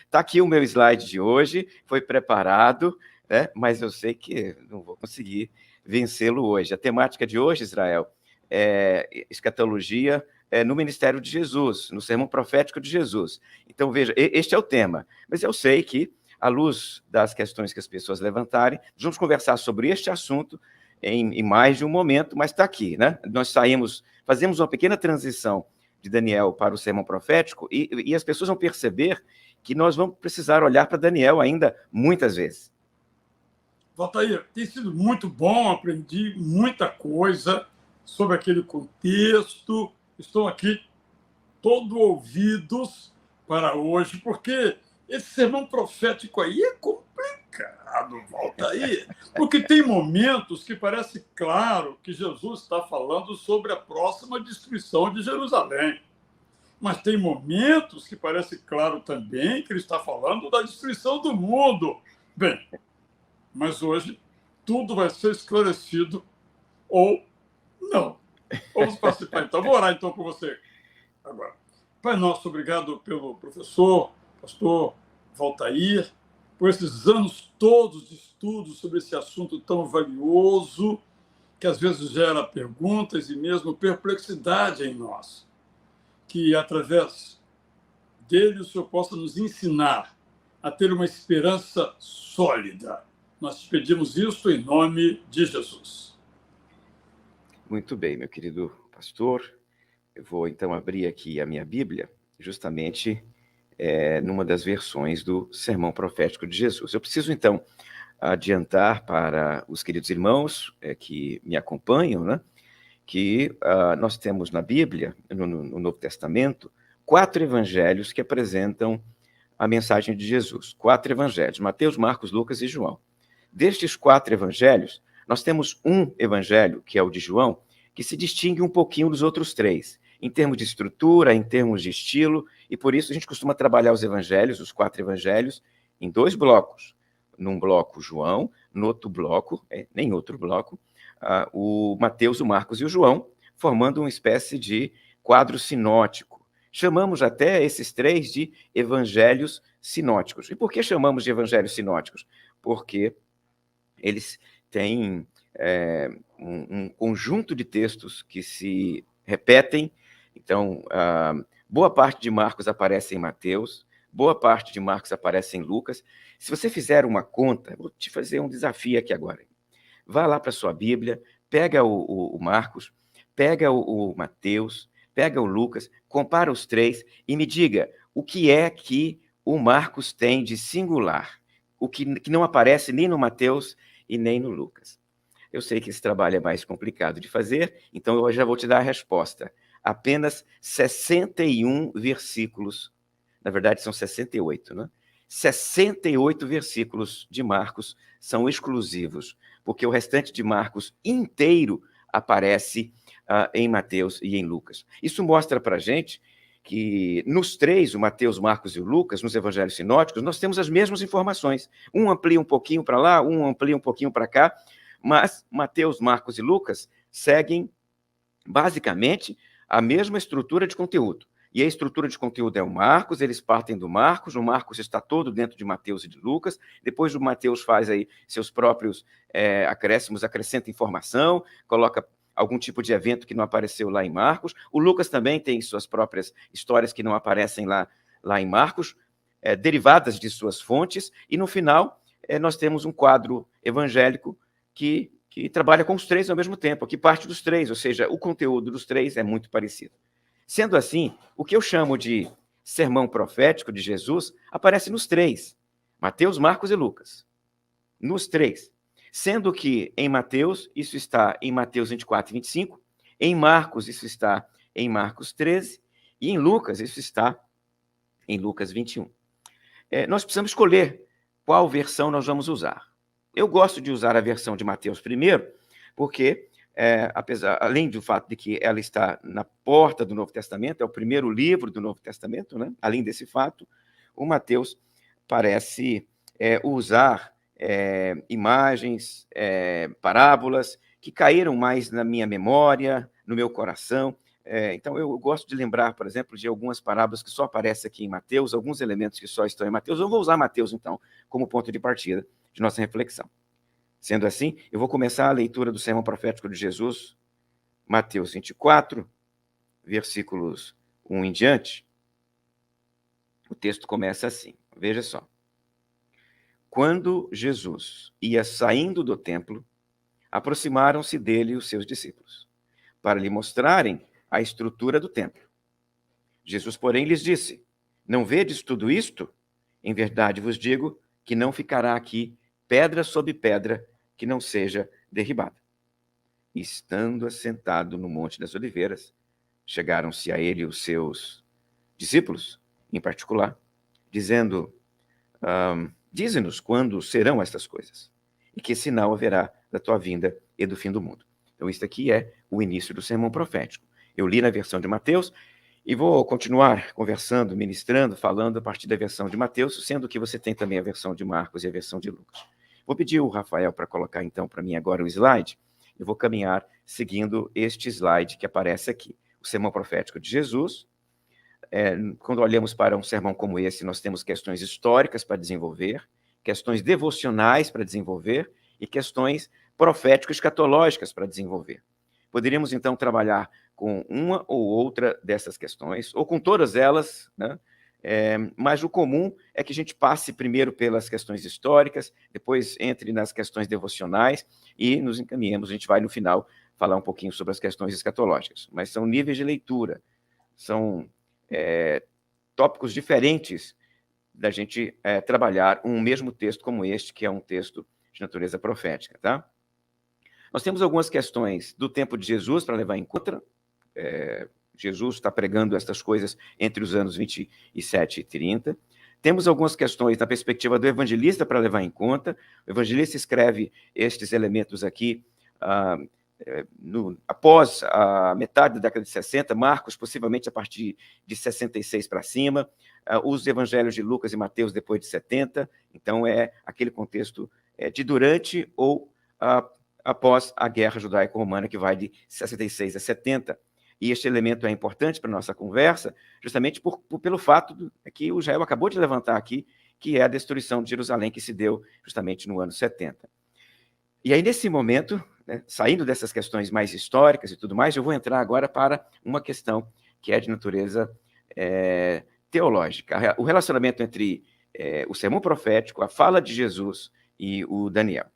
Está aqui o meu slide de hoje, foi preparado, né? Mas eu sei que não vou conseguir vencê-lo hoje. A temática de hoje, Israel, é escatologia no ministério de Jesus, no sermão profético de Jesus. Então, veja, este é o tema. Mas eu sei que, à luz das questões que as pessoas levantarem, vamos conversar sobre este assunto em mais de um momento, mas está aqui, né? Nós fazemos uma pequena transição de Daniel para o sermão profético e as pessoas vão perceber que nós vamos precisar olhar para Daniel ainda muitas vezes. Valtair, tem sido muito bom, aprendi muita coisa sobre aquele contexto. Estou aqui todo ouvidos para hoje, porque esse sermão profético aí é complicado, Valtair, porque tem momentos que parece claro que Jesus está falando sobre a próxima destruição de Jerusalém. Mas tem momentos que parece claro também que ele está falando da destruição do mundo. Bem, mas hoje tudo vai ser esclarecido ou não. Vamos participar então. Vou orar então com você agora. Pai nosso, obrigado pelo professor, pastor Valtair, por esses anos todos de estudo sobre esse assunto tão valioso, que às vezes gera perguntas e mesmo perplexidade em nós. Que através dele o Senhor possa nos ensinar a ter uma esperança sólida. Nós te pedimos isso em nome de Jesus. Muito bem, meu querido pastor. Eu vou, então, abrir aqui a minha Bíblia, justamente numa das versões do Sermão Profético de Jesus. Eu preciso, então, adiantar para os queridos irmãos que me acompanham, né, que nós temos na Bíblia, no Novo Testamento, 4 evangelhos que apresentam a mensagem de Jesus. 4 evangelhos, Mateus, Marcos, Lucas e João. Destes 4 evangelhos, nós temos um evangelho, que é o de João, que se distingue um pouquinho dos outros 3, em termos de estrutura, em termos de estilo, e por isso a gente costuma trabalhar os evangelhos, os 4 evangelhos, em 2 blocos. Num bloco João, no outro bloco, nem outro bloco, o Mateus, o Marcos e o João, formando uma espécie de quadro sinótico. Chamamos até esses 3 de evangelhos sinóticos. E por que chamamos de evangelhos sinóticos? Porque eles têm um conjunto de textos que se repetem. Então, boa parte de Marcos aparece em Mateus, boa parte de Marcos aparece em Lucas. Se você fizer uma conta, vou te fazer um desafio aqui agora. Vá lá para a sua Bíblia, pega o Marcos, pega o Mateus, pega o Lucas, compara os 3 e me diga o que é que o Marcos tem de singular, o que não aparece nem no Mateus e nem no Lucas. Eu sei que esse trabalho é mais complicado de fazer, então eu já vou te dar a resposta. Apenas 61 versículos, na verdade são 68, né? 68 versículos de Marcos são exclusivos, porque o restante de Marcos inteiro aparece em Mateus e em Lucas. Isso mostra para a gente que nos 3, o Mateus, Marcos e o Lucas, nos evangelhos sinóticos, nós temos as mesmas informações. Um amplia um pouquinho para lá, um amplia um pouquinho para cá, mas Mateus, Marcos e Lucas seguem basicamente a mesma estrutura de conteúdo. E a estrutura de conteúdo é o Marcos, eles partem do Marcos, o Marcos está todo dentro de Mateus e de Lucas, depois o Mateus faz aí seus próprios acréscimos, acrescenta informação, coloca algum tipo de evento que não apareceu lá em Marcos, o Lucas também tem suas próprias histórias que não aparecem lá em Marcos, derivadas de suas fontes, e no final nós temos um quadro evangélico que trabalha com os 3 ao mesmo tempo, que parte dos 3, ou seja, o conteúdo dos 3 é muito parecido. Sendo assim, o que eu chamo de sermão profético de Jesus aparece nos 3, Mateus, Marcos e Lucas. Nos 3. Sendo que em Mateus, isso está em Mateus 24 e 25, em Marcos, isso está em Marcos 13, e em Lucas, isso está em Lucas 21. Nós precisamos escolher qual versão nós vamos usar. Eu gosto de usar a versão de Mateus primeiro, porque, além do fato de que ela está na porta do Novo Testamento, é o primeiro livro do Novo Testamento, né? Além desse fato, o Mateus parece usar imagens, parábolas, que caíram mais na minha memória, no meu coração, Então, eu gosto de lembrar, por exemplo, de algumas parábolas que só aparecem aqui em Mateus, alguns elementos que só estão em Mateus. Eu vou usar Mateus, então, como ponto de partida de nossa reflexão. Sendo assim, eu vou começar a leitura do sermão profético de Jesus, Mateus 24, versículos 1 em diante. O texto começa assim, veja só. Quando Jesus ia saindo do templo, aproximaram-se dele os seus discípulos, para lhe mostrarem a estrutura do templo. Jesus, porém, lhes disse: Não vedes tudo isto? Em verdade vos digo que não ficará aqui pedra sobre pedra que não seja derribada. E, estando assentado no Monte das Oliveiras, chegaram-se a ele os seus discípulos, em particular, dizendo: Dize-nos quando serão estas coisas, e que sinal haverá da tua vinda e do fim do mundo. Então, isso aqui é o início do sermão profético. Eu li na versão de Mateus e vou continuar conversando, ministrando, falando a partir da versão de Mateus, sendo que você tem também a versão de Marcos e a versão de Lucas. Vou pedir o Rafael para colocar, então, para mim agora o slide. Eu vou caminhar seguindo este slide que aparece aqui. O sermão profético de Jesus. Quando olhamos para um sermão como esse, nós temos questões históricas para desenvolver, questões devocionais para desenvolver e questões profético-escatológicas para desenvolver. Poderíamos, então, trabalhar com uma ou outra dessas questões, ou com todas elas, né? Mas o comum é que a gente passe primeiro pelas questões históricas, depois entre nas questões devocionais e nos encaminhemos. A gente vai, no final, falar um pouquinho sobre as questões escatológicas. Mas são níveis de leitura, são tópicos diferentes da gente trabalhar um mesmo texto como este, que é um texto de natureza profética, tá? Nós temos algumas questões do tempo de Jesus para levar em conta. Jesus está pregando estas coisas entre os anos 27 e 30. Temos algumas questões da perspectiva do evangelista para levar em conta. O evangelista escreve estes elementos aqui após a metade da década de 60, Marcos possivelmente a partir de 66 para cima, os evangelhos de Lucas e Mateus depois de 70, então é aquele contexto de durante ou após a guerra judaico-romana, que vai de 66 a 70. E este elemento é importante para a nossa conversa, justamente pelo fato que o Israel acabou de levantar aqui, que é a destruição de Jerusalém, que se deu justamente no ano 70. E aí, nesse momento, né, saindo dessas questões mais históricas e tudo mais, eu vou entrar agora para uma questão que é de natureza teológica. O relacionamento entre o sermão profético, a fala de Jesus e o Daniel.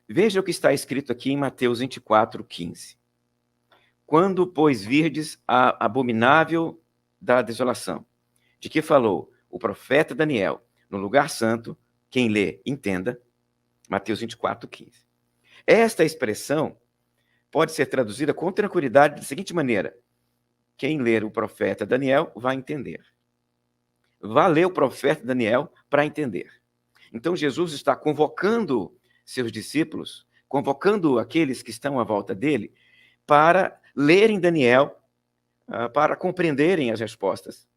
Veja o que está escrito aqui em Mateus 24, 15. Quando, pois, virdes a abominável da desolação, de que falou o profeta Daniel no lugar santo, quem lê, entenda, Mateus 24, 15. Esta expressão pode ser traduzida com tranquilidade da seguinte maneira: quem ler o profeta Daniel vai entender. Vá ler o profeta Daniel para entender. Então, Jesus está convocando seus discípulos, convocando aqueles que estão à volta dele, para lerem Daniel, para compreenderem as respostas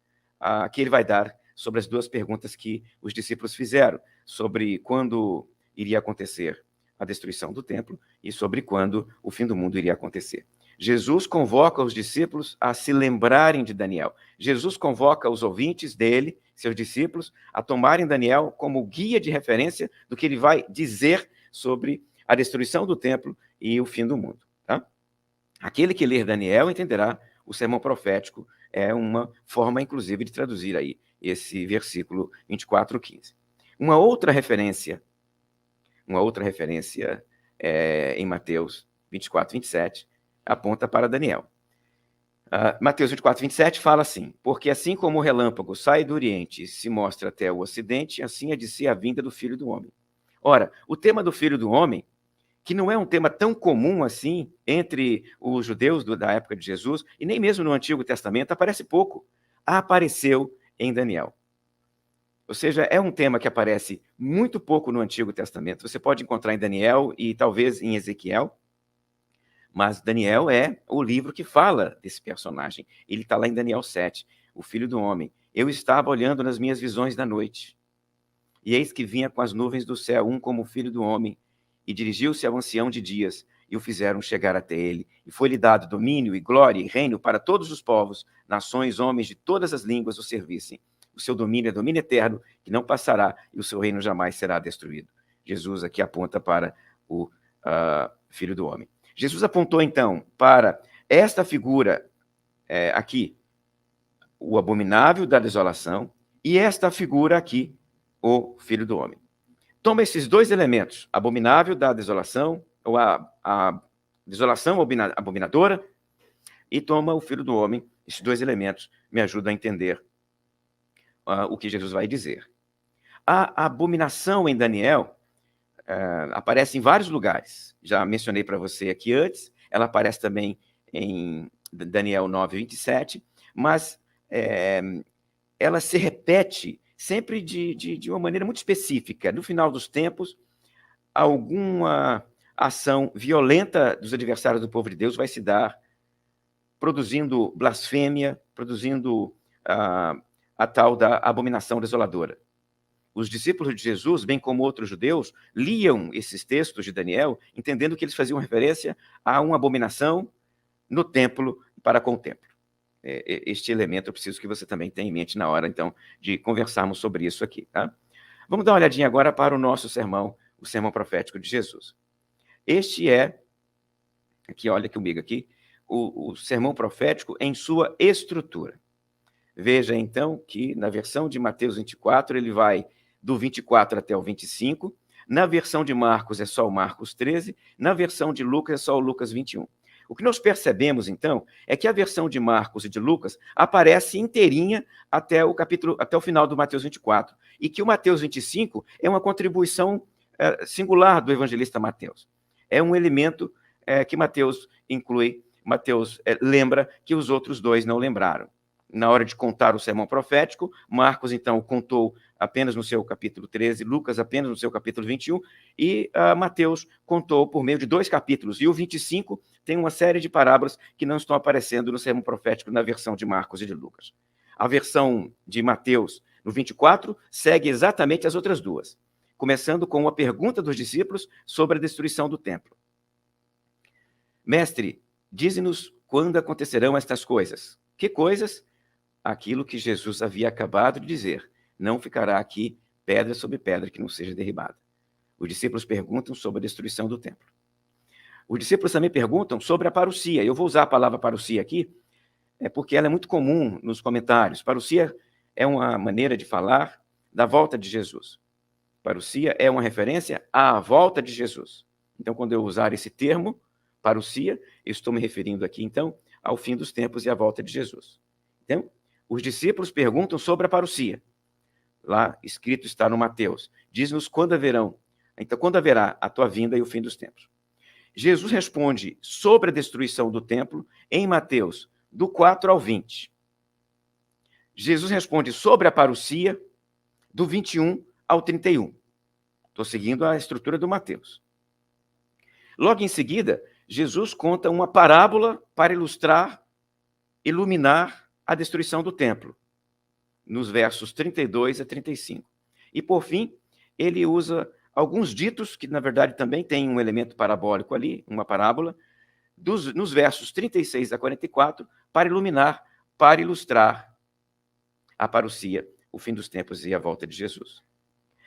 que ele vai dar sobre as duas perguntas que os discípulos fizeram, sobre quando iria acontecer a destruição do templo e sobre quando o fim do mundo iria acontecer. Jesus convoca os discípulos a se lembrarem de Daniel. Jesus convoca os ouvintes dele, seus discípulos, a tomarem Daniel como guia de referência do que ele vai dizer sobre a destruição do templo e o fim do mundo. Tá? Aquele que ler Daniel entenderá o sermão profético, é uma forma, inclusive, de traduzir aí esse versículo 24, 15. Uma outra referência em Mateus 24, 27, aponta para Daniel. Mateus 24, 27 fala assim: porque assim como o relâmpago sai do Oriente e se mostra até o Ocidente, assim é de ser a vinda do Filho do Homem. Ora, o tema do Filho do Homem, que não é um tema tão comum assim entre os judeus da época de Jesus, e nem mesmo no Antigo Testamento, aparece pouco. Apareceu em Daniel. Ou seja, é um tema que aparece muito pouco no Antigo Testamento. Você pode encontrar em Daniel e talvez em Ezequiel, mas Daniel é o livro que fala desse personagem. Ele está lá em Daniel 7, o Filho do Homem. Eu estava olhando nas minhas visões da noite, e eis que vinha com as nuvens do céu, um como o Filho do Homem, e dirigiu-se ao ancião de dias, e o fizeram chegar até ele. E foi-lhe dado domínio e glória e reino para todos os povos, nações, homens de todas as línguas o servissem. O seu domínio é domínio eterno, que não passará, e o seu reino jamais será destruído. Jesus aqui aponta para o Filho do Homem. Jesus apontou, então, para esta figura aqui, o abominável da desolação, e esta figura aqui, o Filho do Homem. Toma esses dois elementos, abominável da desolação, ou a desolação abominadora, e toma o Filho do Homem. Esses dois elementos me ajudam a entender o que Jesus vai dizer. A abominação em Daniel aparece em vários lugares. Já mencionei para você aqui antes, ela aparece também em Daniel 9:27, mas ela se repete sempre de uma maneira muito específica. No final dos tempos, alguma ação violenta dos adversários do povo de Deus vai se dar, produzindo blasfêmia, produzindo a tal da abominação desoladora. Os discípulos de Jesus, bem como outros judeus, liam esses textos de Daniel, entendendo que eles faziam referência a uma abominação no templo para com o templo. Este elemento eu preciso que você também tenha em mente na hora, então, de conversarmos sobre isso aqui. Tá? Vamos dar uma olhadinha agora para o nosso sermão, o sermão profético de Jesus. Este aqui, olha comigo aqui, o sermão profético em sua estrutura. Veja, então, que na versão de Mateus 24, ele vai do 24 até o 25, na versão de Marcos é só o Marcos 13, na versão de Lucas é só o Lucas 21. O que nós percebemos, então, é que a versão de Marcos e de Lucas aparece inteirinha até o final do Mateus 24, e que o Mateus 25 é uma contribuição singular do evangelista Mateus. É um elemento que Mateus inclui, Mateus lembra que os outros dois não lembraram. Na hora de contar o sermão profético, Marcos, então, contou apenas no seu capítulo 13, Lucas apenas no seu capítulo 21, e Mateus contou por meio de 2 capítulos. E o 25 tem uma série de parábolas que não estão aparecendo no sermão profético na versão de Marcos e de Lucas. A versão de Mateus, no 24, segue exatamente as outras duas, começando com uma pergunta dos discípulos sobre a destruição do templo. Mestre, dize-nos quando acontecerão estas coisas. Que coisas? Aquilo que Jesus havia acabado de dizer. Não ficará aqui pedra sobre pedra que não seja derribada. Os discípulos perguntam sobre a destruição do templo. Os discípulos também perguntam sobre a parousia. Eu vou usar a palavra parousia aqui, porque ela é muito comum nos comentários. Parousia é uma maneira de falar da volta de Jesus. Parousia é uma referência à volta de Jesus. Então, quando eu usar esse termo, parousia, eu estou me referindo aqui, então, ao fim dos tempos e à volta de Jesus. Então, os discípulos perguntam sobre a parousia. Lá escrito está no Mateus. Diz-nos quando haverá a tua vinda e o fim dos tempos. Jesus responde sobre a destruição do templo em Mateus, do 4 ao 20. Jesus responde sobre a parousia, do 21 ao 31. Estou seguindo a estrutura do Mateus. Logo em seguida, Jesus conta uma parábola para iluminar a destruição do templo, nos versos 32 a 35. E, por fim, ele usa alguns ditos, que, na verdade, também tem um elemento parabólico ali, uma parábola, nos versos 36 a 44, para ilustrar a parousia, o fim dos tempos e a volta de Jesus.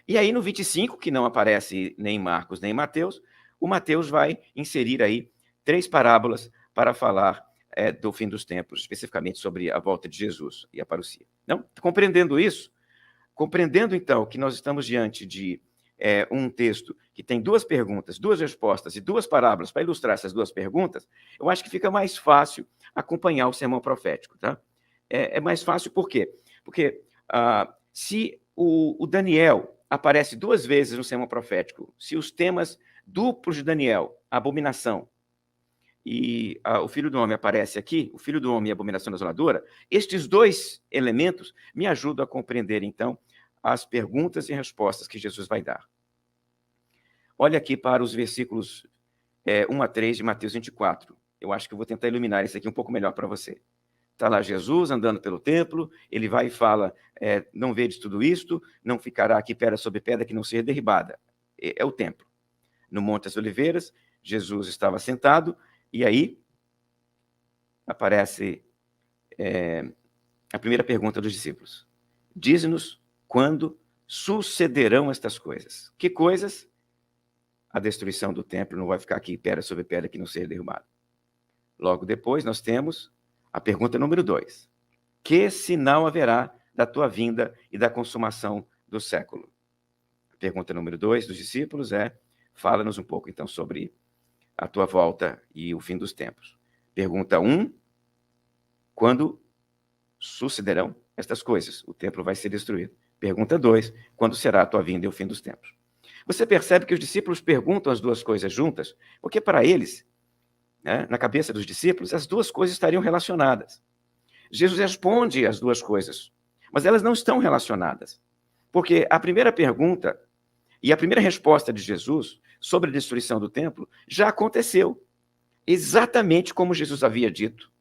E aí, no 25, que não aparece nem em Marcos nem em Mateus, o Mateus vai inserir aí 3 parábolas para falar do fim dos tempos, especificamente sobre a volta de Jesus e a parousia. Não? Compreendendo isso, compreendendo então que nós estamos diante de um texto que tem 2 perguntas, 2 respostas e 2 parábolas para ilustrar essas 2 perguntas, eu acho que fica mais fácil acompanhar o sermão profético. Tá? É mais fácil por quê? Porque se o Daniel aparece 2 vezes no sermão profético, se os temas duplos de Daniel, a abominação, e o Filho do Homem aparece aqui, o Filho do Homem e a abominação desoladora, estes 2 elementos me ajudam a compreender, então, as perguntas e respostas que Jesus vai dar. Olha aqui para os versículos 1 a 3 de Mateus 24. Eu acho que eu vou tentar iluminar isso aqui um pouco melhor para você. Está lá Jesus andando pelo templo, ele vai e fala, não vedes tudo isto, não ficará aqui pedra sobre pedra que não seja derribada. É o templo. No Monte das Oliveiras, Jesus estava sentado, e aí aparece a primeira pergunta dos discípulos. Diz-nos quando sucederão estas coisas. Que coisas? A destruição do templo não vai ficar aqui pedra sobre pedra que não seja derrubada. Logo depois nós temos a pergunta número 2. Que sinal haverá da tua vinda e da consumação do século? A pergunta número 2 dos discípulos fala-nos um pouco então sobre a tua volta e o fim dos tempos. Pergunta 1, quando sucederão estas coisas? O templo vai ser destruído. Pergunta 2, quando será a tua vinda e o fim dos tempos? Você percebe que os discípulos perguntam as duas coisas juntas, porque para eles, na cabeça dos discípulos, as duas coisas estariam relacionadas. Jesus responde as duas coisas, mas elas não estão relacionadas. Porque a primeira pergunta e a primeira resposta de Jesus sobre a destruição do templo já aconteceu. Exatamente como Jesus havia dito.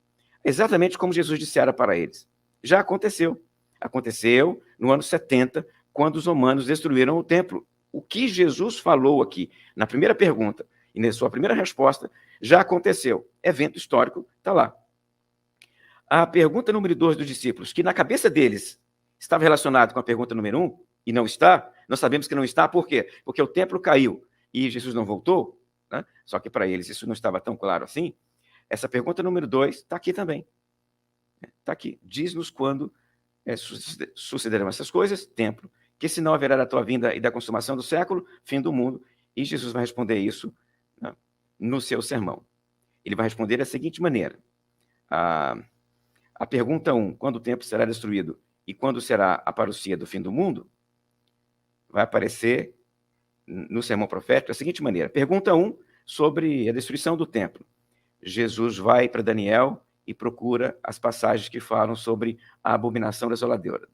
Exatamente como Jesus dissera para eles. Já aconteceu. Aconteceu no ano 70, quando os romanos destruíram o templo. O que Jesus falou aqui na primeira pergunta e na sua primeira resposta já aconteceu. Evento histórico, está lá. A pergunta número 2 dos discípulos, que na cabeça deles estava relacionado com a pergunta número 1, e não está, nós sabemos que não está, por quê? Porque o templo caiu e Jesus não voltou, né? Só que para eles isso não estava tão claro assim. Essa pergunta número 2 está aqui também. Está aqui. Diz-nos quando sucederão essas coisas, templo. Que sinal haverá da tua vinda e da consumação do século, fim do mundo? E Jesus vai responder isso, né, no seu sermão. Ele vai responder da seguinte maneira. A pergunta 1, quando o templo será destruído e quando será a parousia do fim do mundo, vai aparecer no sermão profético da seguinte maneira. Pergunta 1, sobre a destruição do templo. Jesus vai para Daniel e procura as passagens que falam sobre a abominação desoladora.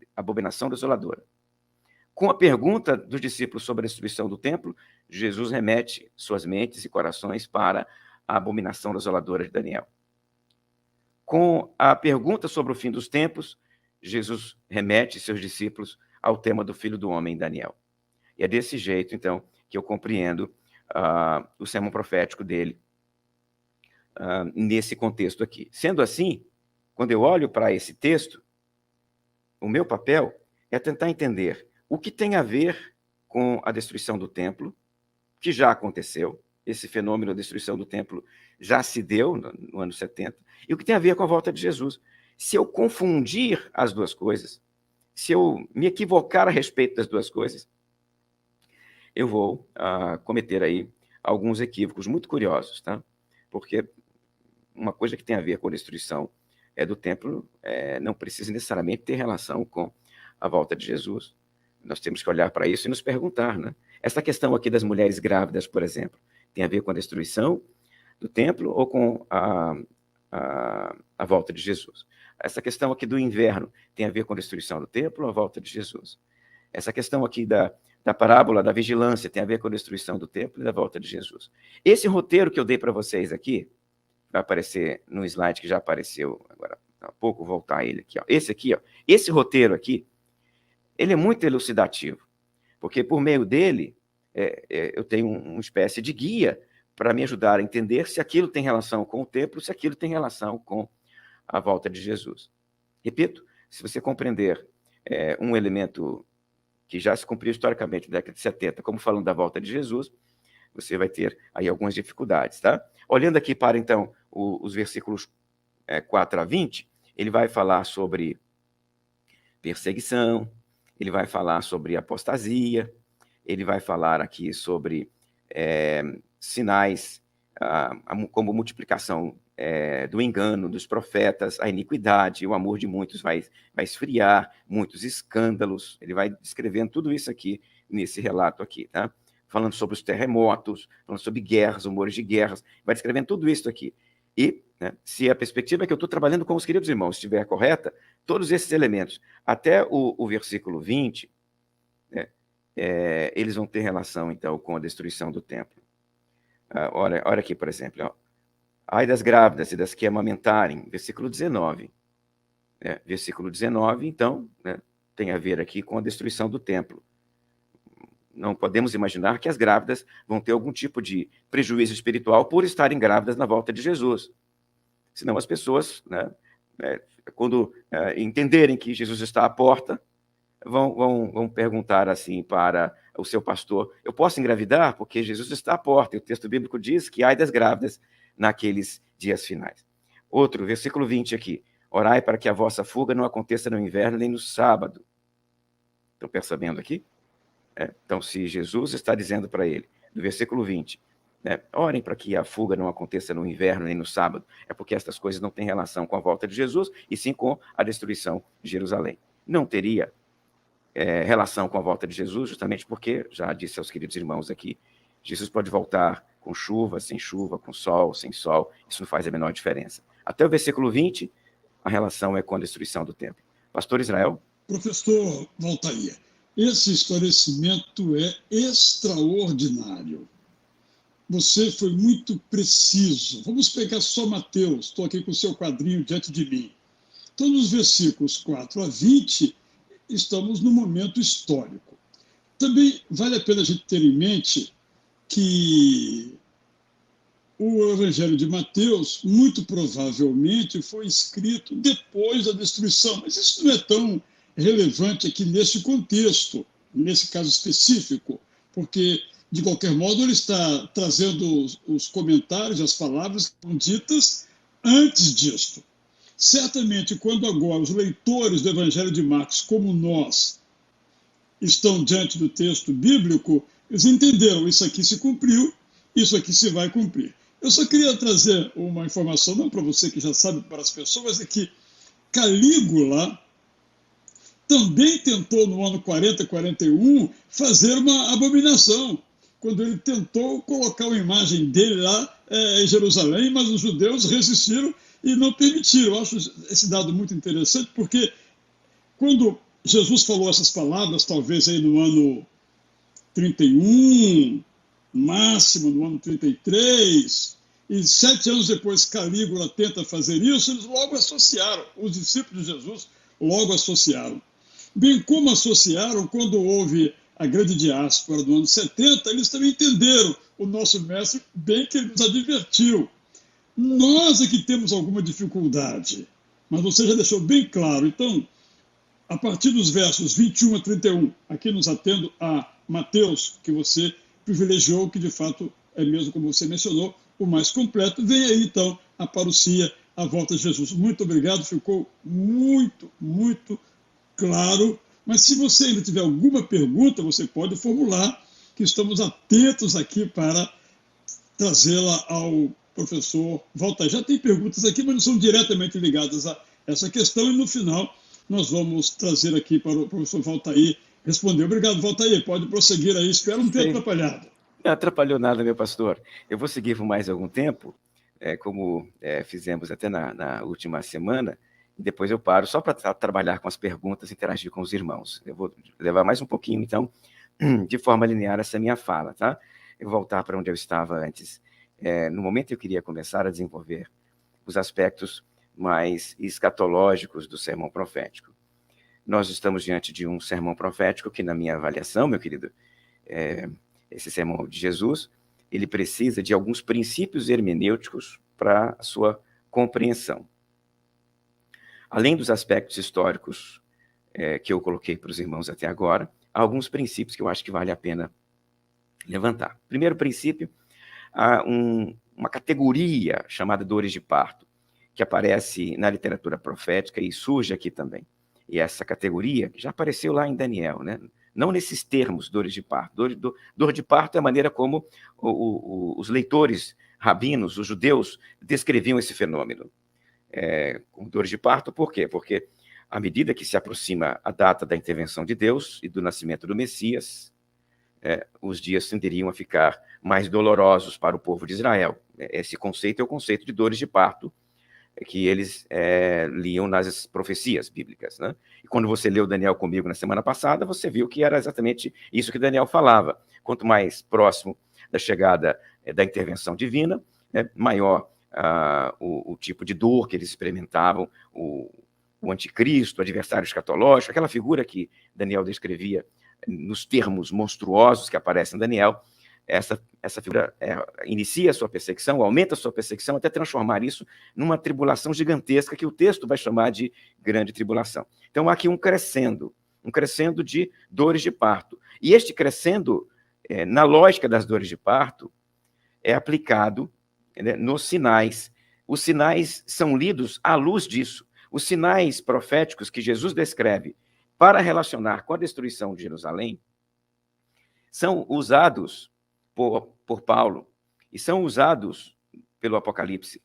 Com a pergunta dos discípulos sobre a destruição do templo, Jesus remete suas mentes e corações para a abominação desoladora de Daniel. Com a pergunta sobre o fim dos tempos, Jesus remete seus discípulos ao tema do Filho do Homem em Daniel. E é desse jeito, então, que eu compreendo o sermão profético dele nesse contexto aqui. Sendo assim, quando eu olho para esse texto, o meu papel é tentar entender o que tem a ver com a destruição do templo, que já aconteceu, esse fenômeno da destruição do templo já se deu no ano 70, e o que tem a ver com a volta de Jesus. Se eu confundir as duas coisas, se eu me equivocar a respeito das duas coisas, eu vou cometer aí alguns equívocos muito curiosos, tá? Porque uma coisa que tem a ver com a destruição do templo não precisa necessariamente ter relação com a volta de Jesus. Nós temos que olhar para isso e nos perguntar, né? Essa questão aqui das mulheres grávidas, por exemplo, tem a ver com a destruição do templo ou com a volta de Jesus? Essa questão aqui do inverno tem a ver com a destruição do templo ou a volta de Jesus? Essa questão aqui da parábola da vigilância tem a ver com a destruição do templo e da volta de Jesus. Esse roteiro que eu dei para vocês aqui, vai aparecer no slide que já apareceu agora há pouco, vou voltar a ele aqui. Ó. Esse aqui, ó, esse roteiro aqui, ele é muito elucidativo, porque por meio dele eu tenho uma espécie de guia para me ajudar a entender se aquilo tem relação com o templo, se aquilo tem relação com a volta de Jesus. Repito, se você compreender um elemento que já se cumpriu historicamente na década de 70, como falando da volta de Jesus, você vai ter aí algumas dificuldades, tá? Olhando aqui para, então, os versículos 4 a 20, ele vai falar sobre perseguição, ele vai falar sobre apostasia, ele vai falar aqui sobre sinais como multiplicação do engano dos profetas, a iniquidade, o amor de muitos vai esfriar, muitos escândalos, ele vai descrevendo tudo isso aqui nesse relato aqui, tá? Falando sobre os terremotos, falando sobre guerras, rumores de guerras, vai descrevendo tudo isso aqui. E, né, se a perspectiva que eu estou trabalhando com os queridos irmãos estiver correta, todos esses elementos, até o versículo 20, né, eles vão ter relação, então, com a destruição do templo. Olha aqui, por exemplo, ó. Ai das grávidas e das que amamentarem, versículo 19. Versículo 19, então, né, tem a ver aqui com a destruição do templo. não podemos imaginar que as grávidas vão ter algum tipo de prejuízo espiritual por estarem grávidas na volta de Jesus. Senão as pessoas, né, quando entenderem que Jesus está à porta, vão perguntar assim para o seu pastor: eu posso engravidar? Porque Jesus está à porta. E o texto bíblico diz que ai das grávidas naqueles dias finais. Outro, versículo 20 aqui. Orai para que a vossa fuga não aconteça no inverno nem no sábado. Estão percebendo aqui? Então, se Jesus está dizendo para ele, no versículo 20, orem para que a fuga não aconteça no inverno nem no sábado, é porque estas coisas não têm relação com a volta de Jesus, e sim com a destruição de Jerusalém. Não teria relação com a volta de Jesus, justamente porque, já disse aos queridos irmãos aqui, Jesus pode voltar com chuva, sem chuva, com sol, sem sol, isso não faz a menor diferença. Até o versículo 20, a relação é com a destruição do templo. Pastor Israel? Professor Valtair, esse esclarecimento é extraordinário. Você foi muito preciso. Vamos pegar só Mateus, estou aqui com o seu quadrinho diante de mim. Então, nos versículos 4 a 20, estamos num momento histórico. Também vale a pena a gente ter em mente que o Evangelho de Mateus, muito provavelmente, foi escrito depois da destruição, mas isso não é tão relevante aqui nesse contexto, nesse caso específico, porque, de qualquer modo, ele está trazendo os comentários, as palavras que foram ditas antes disto. Certamente, quando agora os leitores do Evangelho de Marcos, como nós, estão diante do texto bíblico, eles entenderam, isso aqui se cumpriu, isso aqui se vai cumprir. Eu só queria trazer uma informação, não para você que já sabe, para as pessoas, é que Calígula também tentou, no ano 40, 41, fazer uma abominação, quando ele tentou colocar uma imagem dele lá em Jerusalém, mas os judeus resistiram e não permitiram. Eu acho esse dado muito interessante, porque quando Jesus falou essas palavras, talvez aí no ano 31, máximo no ano 33, e 7 anos depois Calígula tenta fazer isso, eles logo associaram, os discípulos de Jesus logo associaram. Bem como associaram quando houve a grande diáspora do ano 70, eles também entenderam o nosso mestre bem que ele nos advertiu. Nós é que temos alguma dificuldade, mas você já deixou bem claro. Então, a partir dos versos 21 a 31, aqui nos atendo a Mateus, que você privilegiou, que de fato é mesmo, como você mencionou, o mais completo. Vem aí, então, a parousia, a volta de Jesus. Muito obrigado, ficou muito, muito claro. Mas se você ainda tiver alguma pergunta, você pode formular, que estamos atentos aqui para trazê-la ao professor Valtair. Já tem perguntas aqui, mas não são diretamente ligadas a essa questão, e no final nós vamos trazer aqui para o professor Valtair responder. Obrigado, Valtair. Pode prosseguir aí. Espero não ter atrapalhado. Não atrapalhou nada, meu pastor. Eu vou seguir por mais algum tempo, como fizemos até na última semana, e depois eu paro só para trabalhar com as perguntas e interagir com os irmãos. Eu vou levar mais um pouquinho, então, de forma linear essa minha fala, tá? Eu vou voltar para onde eu estava antes. No momento eu queria começar a desenvolver os aspectos mais escatológicos do sermão profético. Nós estamos diante de um sermão profético que, na minha avaliação, meu querido, esse sermão de Jesus, ele precisa de alguns princípios hermenêuticos para a sua compreensão. Além dos aspectos históricos que eu coloquei para os irmãos até agora, há alguns princípios que eu acho que vale a pena levantar. Primeiro princípio, há uma categoria chamada dores de parto, que aparece na literatura profética e surge aqui também. E essa categoria já apareceu lá em Daniel, né? Não nesses termos, dores de parto. Dor de parto é a maneira como os leitores rabinos, os judeus, descreviam esse fenômeno. Com dores de parto, por quê? Porque à medida que se aproxima a data da intervenção de Deus e do nascimento do Messias, os dias tenderiam a ficar mais dolorosos para o povo de Israel. Esse conceito é o conceito de dores de parto, que eles liam nas profecias bíblicas, né? E quando você leu Daniel comigo na semana passada, você viu que era exatamente isso que Daniel falava. Quanto mais próximo da chegada da intervenção divina, maior o tipo de dor que eles experimentavam, o anticristo, o adversário escatológico, aquela figura que Daniel descrevia nos termos monstruosos que aparecem em Daniel, essa figura inicia a sua perseguição, aumenta a sua perseguição, até transformar isso numa tribulação gigantesca, que o texto vai chamar de grande tribulação. Então, há aqui um crescendo de dores de parto. E este crescendo, na lógica das dores de parto, é aplicado, né, nos sinais. Os sinais são lidos à luz disso. Os sinais proféticos que Jesus descreve para relacionar com a destruição de Jerusalém são usados por Paulo e são usados pelo Apocalipse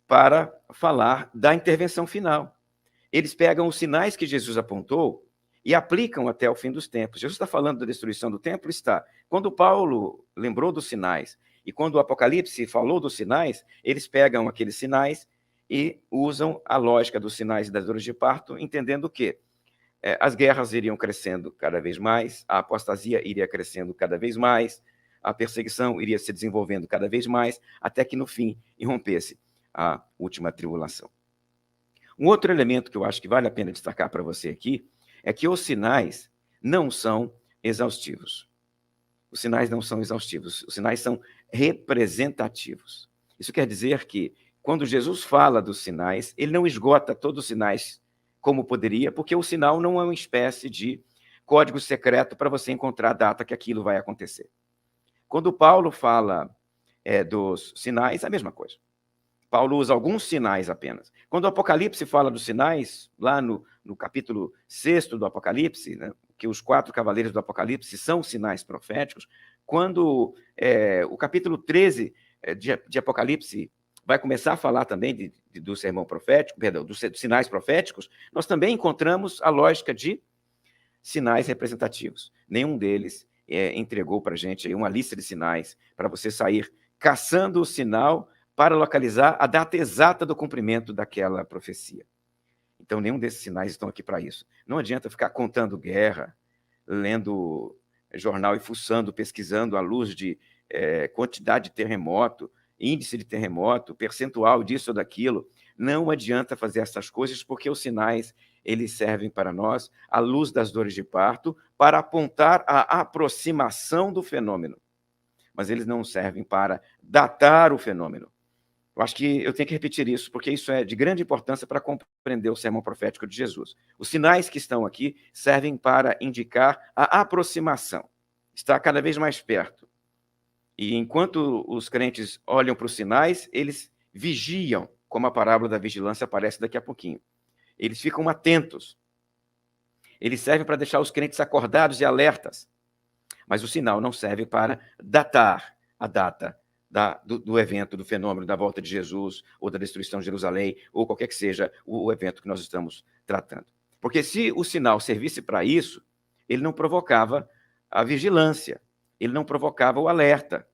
para falar da intervenção final. Eles pegam os sinais que Jesus apontou e aplicam até o fim dos tempos. Jesus está falando da destruição do templo? Está. Quando Paulo lembrou dos sinais e quando o Apocalipse falou dos sinais, eles pegam aqueles sinais e usam a lógica dos sinais e das dores de parto, entendendo que as guerras iriam crescendo cada vez mais, a apostasia iria crescendo cada vez mais, a perseguição iria se desenvolvendo cada vez mais, até que, no fim, irrompesse a última tribulação. Um outro elemento que eu acho que vale a pena destacar para você aqui é que os sinais não são exaustivos. Os sinais não são exaustivos, os sinais são representativos. Isso quer dizer que, quando Jesus fala dos sinais, ele não esgota todos os sinais como poderia, porque o sinal não é uma espécie de código secreto para você encontrar a data que aquilo vai acontecer. Quando Paulo fala dos sinais, é a mesma coisa. Paulo usa alguns sinais apenas. Quando o Apocalipse fala dos sinais, lá no capítulo 6 do Apocalipse, né, que os 4 cavaleiros do Apocalipse são sinais proféticos, quando o capítulo 13 de Apocalipse vai começar a falar também do sermão profético, perdão, dos sinais proféticos, nós também encontramos a lógica de sinais representativos. Nenhum deles entregou para a gente aí uma lista de sinais para você sair caçando o sinal para localizar a data exata do cumprimento daquela profecia. Então, nenhum desses sinais estão aqui para isso. Não adianta ficar contando guerra, lendo jornal e fuçando, pesquisando à luz de quantidade de terremoto, índice de terremoto, percentual disso ou daquilo. Não adianta fazer essas coisas, porque os sinais, eles servem para nós, à luz das dores de parto, para apontar a aproximação do fenômeno. Mas eles não servem para datar o fenômeno. Eu acho que eu tenho que repetir isso, porque isso é de grande importância para compreender o sermão profético de Jesus. Os sinais que estão aqui servem para indicar a aproximação. Está cada vez mais perto. E enquanto os crentes olham para os sinais, eles vigiam, como a parábola da vigilância aparece daqui a pouquinho. Eles ficam atentos. Eles servem para deixar os crentes acordados e alertas. Mas o sinal não serve para datar a data do evento, do fenômeno da volta de Jesus, ou da destruição de Jerusalém, ou qualquer que seja o evento que nós estamos tratando. Porque se o sinal servisse para isso, ele não provocava a vigilância, ele não provocava o alerta.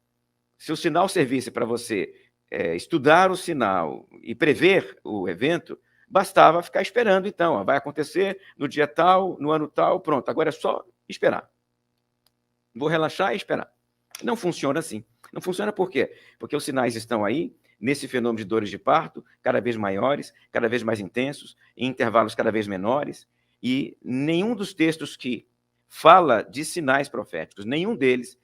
Se o sinal servisse para você estudar o sinal e prever o evento, bastava ficar esperando, então. Vai acontecer no dia tal, no ano tal, pronto. Agora é só esperar. Vou relaxar e esperar. Não funciona assim. Não funciona por quê? Porque os sinais estão aí, nesse fenômeno de dores de parto, cada vez maiores, cada vez mais intensos, em intervalos cada vez menores, e nenhum dos textos que fala de sinais proféticos, nenhum deles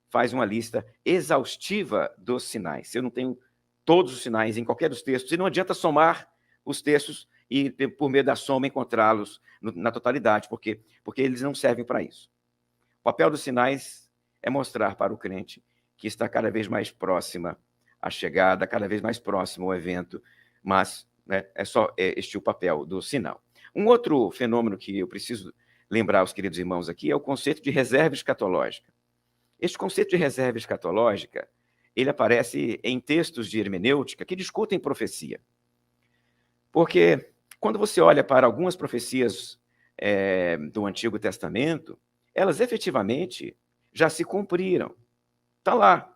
faz uma lista exaustiva dos sinais. Se eu não tenho todos os sinais em qualquer dos textos, e não adianta somar os textos e, por meio da soma, encontrá-los na totalidade, porque eles não servem para isso. O papel dos sinais é mostrar para o crente que está cada vez mais próxima à chegada, cada vez mais próximo ao evento, mas é só este o papel do sinal. Um outro fenômeno que eu preciso lembrar aos queridos irmãos aqui é o conceito de reserva escatológica. Este conceito de reserva escatológica, ele aparece em textos de hermenêutica que discutem profecia. Porque quando você olha para algumas profecias do Antigo Testamento, elas efetivamente já se cumpriram. Está lá,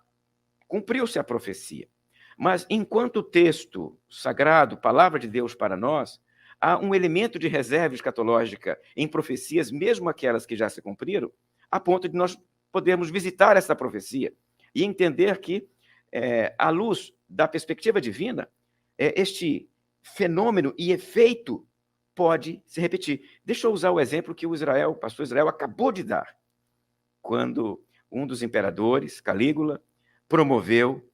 cumpriu-se a profecia. Mas enquanto o texto sagrado, palavra de Deus para nós, há um elemento de reserva escatológica em profecias, mesmo aquelas que já se cumpriram, a ponto de nós podermos visitar essa profecia e entender que, à luz da perspectiva divina, este fenômeno e efeito pode se repetir. Deixa eu usar o exemplo que o pastor Israel acabou de dar, quando um dos imperadores, Calígula, promoveu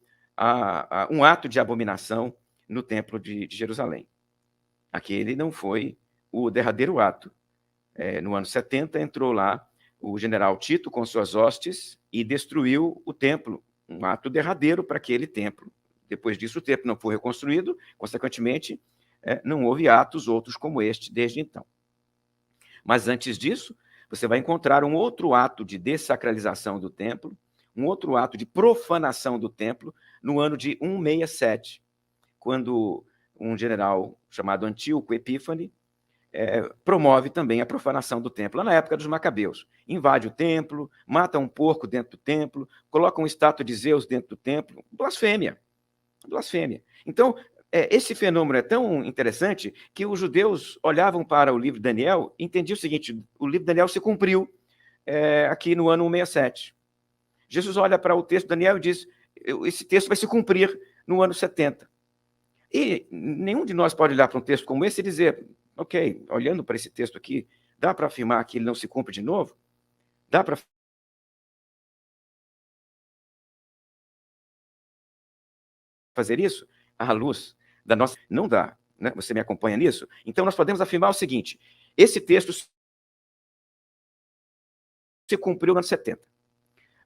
um ato de abominação no templo de Jerusalém. Aquele não foi o derradeiro ato. No ano 70, entrou lá o general Tito com suas hostes e destruiu o templo, um ato derradeiro para aquele templo. Depois disso, o templo não foi reconstruído, consequentemente, não houve atos outros como este desde então. Mas antes disso, você vai encontrar um outro ato de dessacralização do templo, um outro ato de profanação do templo, no ano de 167, quando um general chamado Antíoco Epífane promove também a profanação do templo, lá na época dos Macabeus. Invade o templo, mata um porco dentro do templo, coloca uma estátua de Zeus dentro do templo. Blasfêmia. Blasfêmia. Então, esse fenômeno é tão interessante que os judeus olhavam para o livro de Daniel e entendiam o seguinte: o livro de Daniel se cumpriu aqui no ano 167. Jesus olha para o texto de Daniel e diz: esse texto vai se cumprir no ano 70. E nenhum de nós pode olhar para um texto como esse e dizer: ok, olhando para esse texto aqui, dá para afirmar que ele não se cumpre de novo? Dá para fazer isso? À luz da nossa... Não dá, né? Você me acompanha nisso? Então, nós podemos afirmar o seguinte: esse texto se cumpriu no ano 70.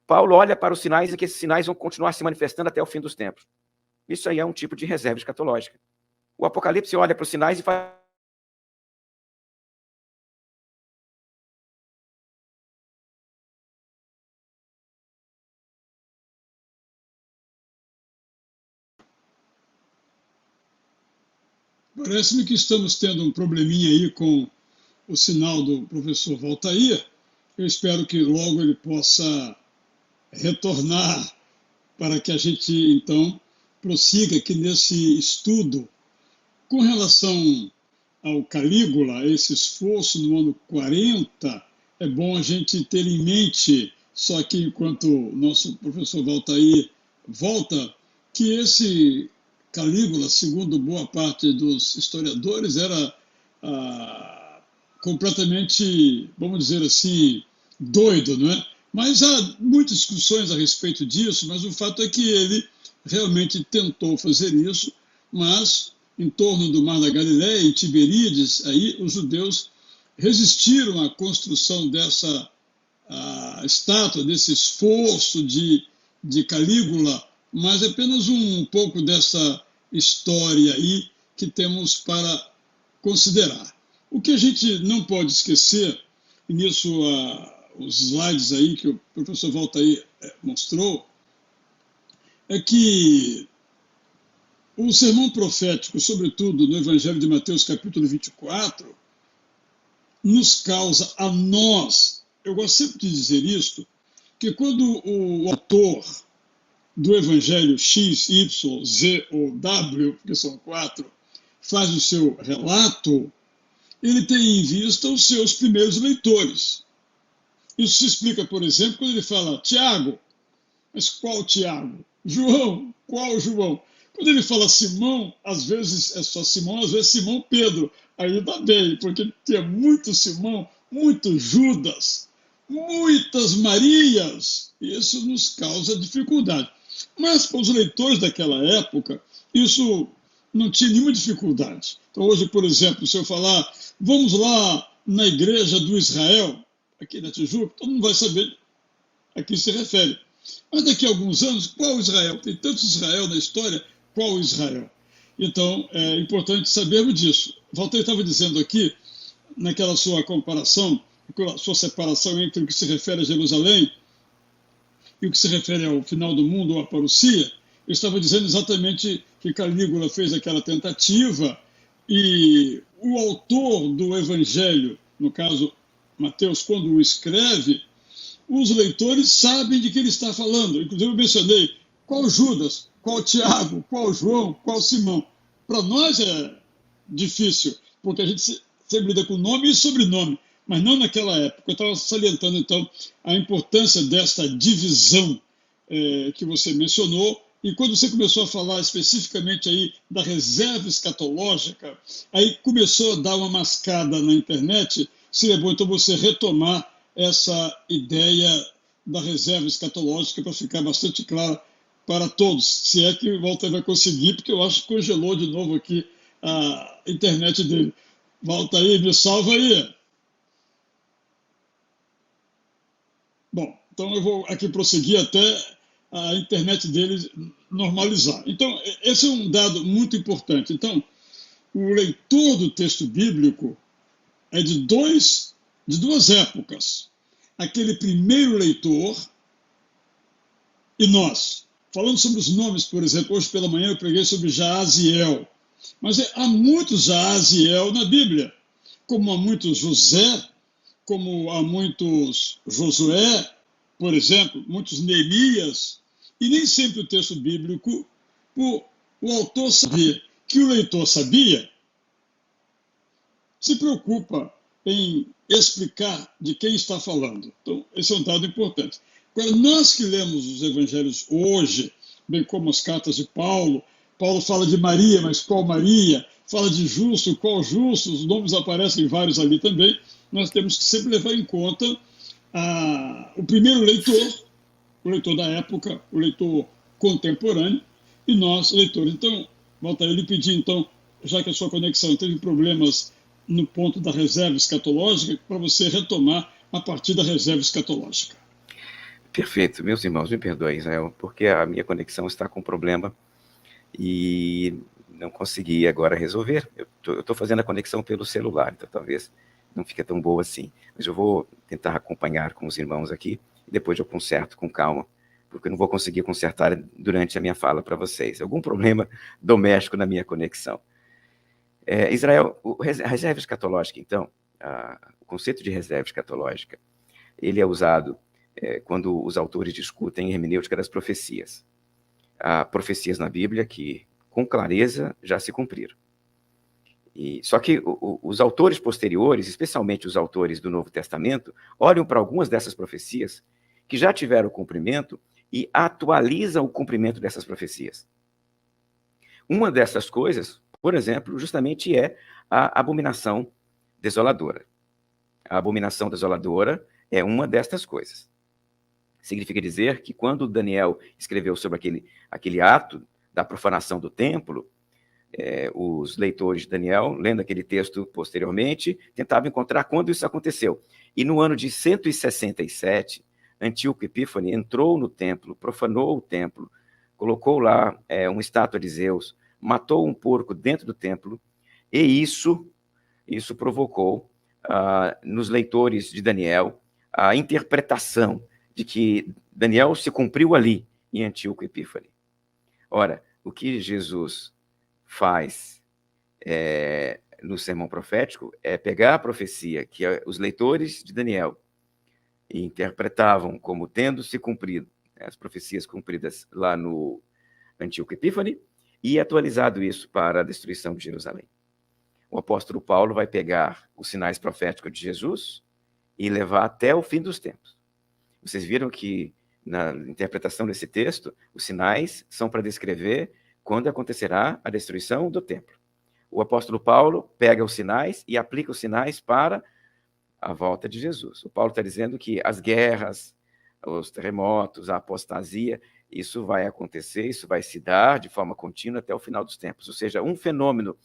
Paulo olha para os sinais e que esses sinais vão continuar se manifestando até o fim dos tempos. Isso aí é um tipo de reserva escatológica. O Apocalipse olha para os sinais e faz... Parece-me que estamos tendo um probleminha aí com o sinal do professor Valtair. Eu espero que logo ele possa retornar para que a gente, então, prossiga aqui nesse estudo. Com relação ao Calígula, esse esforço no ano 40, é bom a gente ter em mente, só que enquanto o nosso professor Valtair volta, que esse Calígula, segundo boa parte dos historiadores, era completamente, vamos dizer assim, doido, não é? Mas há muitas discussões a respeito disso, mas o fato é que ele realmente tentou fazer isso, mas em torno do Mar da Galileia, em Tiberíades, aí os judeus resistiram à construção dessa estátua, desse esforço de Calígula, mas apenas um pouco dessa história aí que temos para considerar. O que a gente não pode esquecer, e nisso os slides aí que o professor Valtair mostrou, é que o sermão profético, sobretudo no Evangelho de Mateus, capítulo 24, nos causa a nós, eu gosto sempre de dizer isto, que quando o autor do Evangelho X, Y, Z ou W, porque são 4, faz o seu relato, ele tem em vista os seus primeiros leitores. Isso se explica, por exemplo, quando ele fala Tiago, mas qual Tiago? João, qual João? Quando ele fala Simão, às vezes é só Simão, às vezes Simão Pedro. Aí dá bem, porque tinha muito Simão, muito Judas, muitas Marias. Isso nos causa dificuldade. Mas para os leitores daquela época, isso não tinha nenhuma dificuldade. Então hoje, por exemplo, se eu falar, vamos lá na igreja do Israel, aqui na Tijuca, todo mundo vai saber a que se refere. Mas daqui a alguns anos, qual Israel? Tem tanto Israel na história, qual Israel? Então, é importante sabermos disso. Valtair estava dizendo aqui, naquela sua comparação, sua separação entre o que se refere a Jerusalém e o que se refere ao final do mundo, ou à parousia, eu estava dizendo exatamente que Calígula fez aquela tentativa e o autor do Evangelho, no caso Mateus, quando o escreve, os leitores sabem de que ele está falando. Inclusive eu mencionei qual Judas, qual Tiago, qual João, qual Simão. Para nós é difícil, porque a gente sempre lida com nome e sobrenome, mas não naquela época. Eu estava salientando, então, a importância desta divisão que você mencionou E quando você começou a falar especificamente aí da reserva escatológica, aí começou a dar uma mascada na internet. Seria bom então você retomar essa ideia da reserva escatológica para ficar bastante clara para todos, se é que o Walter vai conseguir, porque eu acho que congelou de novo aqui a internet dele. Volta aí, me salva aí. Bom, então eu vou aqui prosseguir até a internet dele normalizar. Então, esse é um dado muito importante. Então, o leitor do texto bíblico é de duas épocas. Aquele primeiro leitor e nós. Falando sobre os nomes, por exemplo, hoje pela manhã eu preguei sobre Jaaziel. Mas há muitos Jaaziel na Bíblia, como há muitos José, como há muitos Josué, por exemplo, muitos Neemias, e nem sempre o texto bíblico, o autor sabia que o leitor sabia, se preocupa em explicar de quem está falando. Então, esse é um dado importante. Agora, nós que lemos os evangelhos hoje, bem como as cartas de Paulo, Paulo fala de Maria, mas qual Maria? Fala de justo, qual justo? Os nomes aparecem vários ali também. Nós temos que sempre levar em conta o primeiro leitor, o leitor da época, o leitor contemporâneo, e nós, leitores. Então, volta ele pedir, então, já que a sua conexão teve problemas no ponto da reserva escatológica, para você retomar a partir da reserva escatológica. Perfeito. Meus irmãos, me perdoem, Israel, porque a minha conexão está com problema e não consegui agora resolver. Eu estou fazendo a conexão pelo celular, então talvez não fique tão boa assim. Mas eu vou tentar acompanhar com os irmãos aqui e depois eu conserto com calma, porque eu não vou conseguir consertar durante a minha fala para vocês. Algum problema doméstico na minha conexão. Israel, a reserva escatológica, então, o conceito de reserva escatológica, ele é usado quando os autores discutem hermenêutica das profecias. Há profecias na Bíblia que, com clareza, já se cumpriram. Só que os autores posteriores, especialmente os autores do Novo Testamento, olham para algumas dessas profecias que já tiveram cumprimento e atualizam o cumprimento dessas profecias. Uma dessas coisas, por exemplo, justamente é a abominação desoladora. A abominação desoladora é uma destas coisas. Significa dizer que quando Daniel escreveu sobre aquele ato da profanação do templo, os leitores de Daniel, lendo aquele texto posteriormente, tentavam encontrar quando isso aconteceu. E no ano de 167, Antíoco Epífane entrou no templo, profanou o templo, colocou lá uma estátua de Zeus, matou um porco dentro do templo, e isso provocou nos leitores de Daniel a interpretação de que Daniel se cumpriu ali, em Antíoco Epífane. Ora, o que Jesus faz no sermão profético é pegar a profecia que os leitores de Daniel interpretavam como tendo se cumprido, as profecias cumpridas lá no Antíoco Epífane, e atualizado isso para a destruição de Jerusalém. O apóstolo Paulo vai pegar os sinais proféticos de Jesus e levar até o fim dos tempos. Vocês viram que, na interpretação desse texto, os sinais são para descrever quando acontecerá a destruição do templo. O apóstolo Paulo pega os sinais e aplica os sinais para a volta de Jesus. O Paulo está dizendo que as guerras, os terremotos, a apostasia, isso vai acontecer, isso vai se dar de forma contínua até o final dos tempos. Ou seja, um fenômeno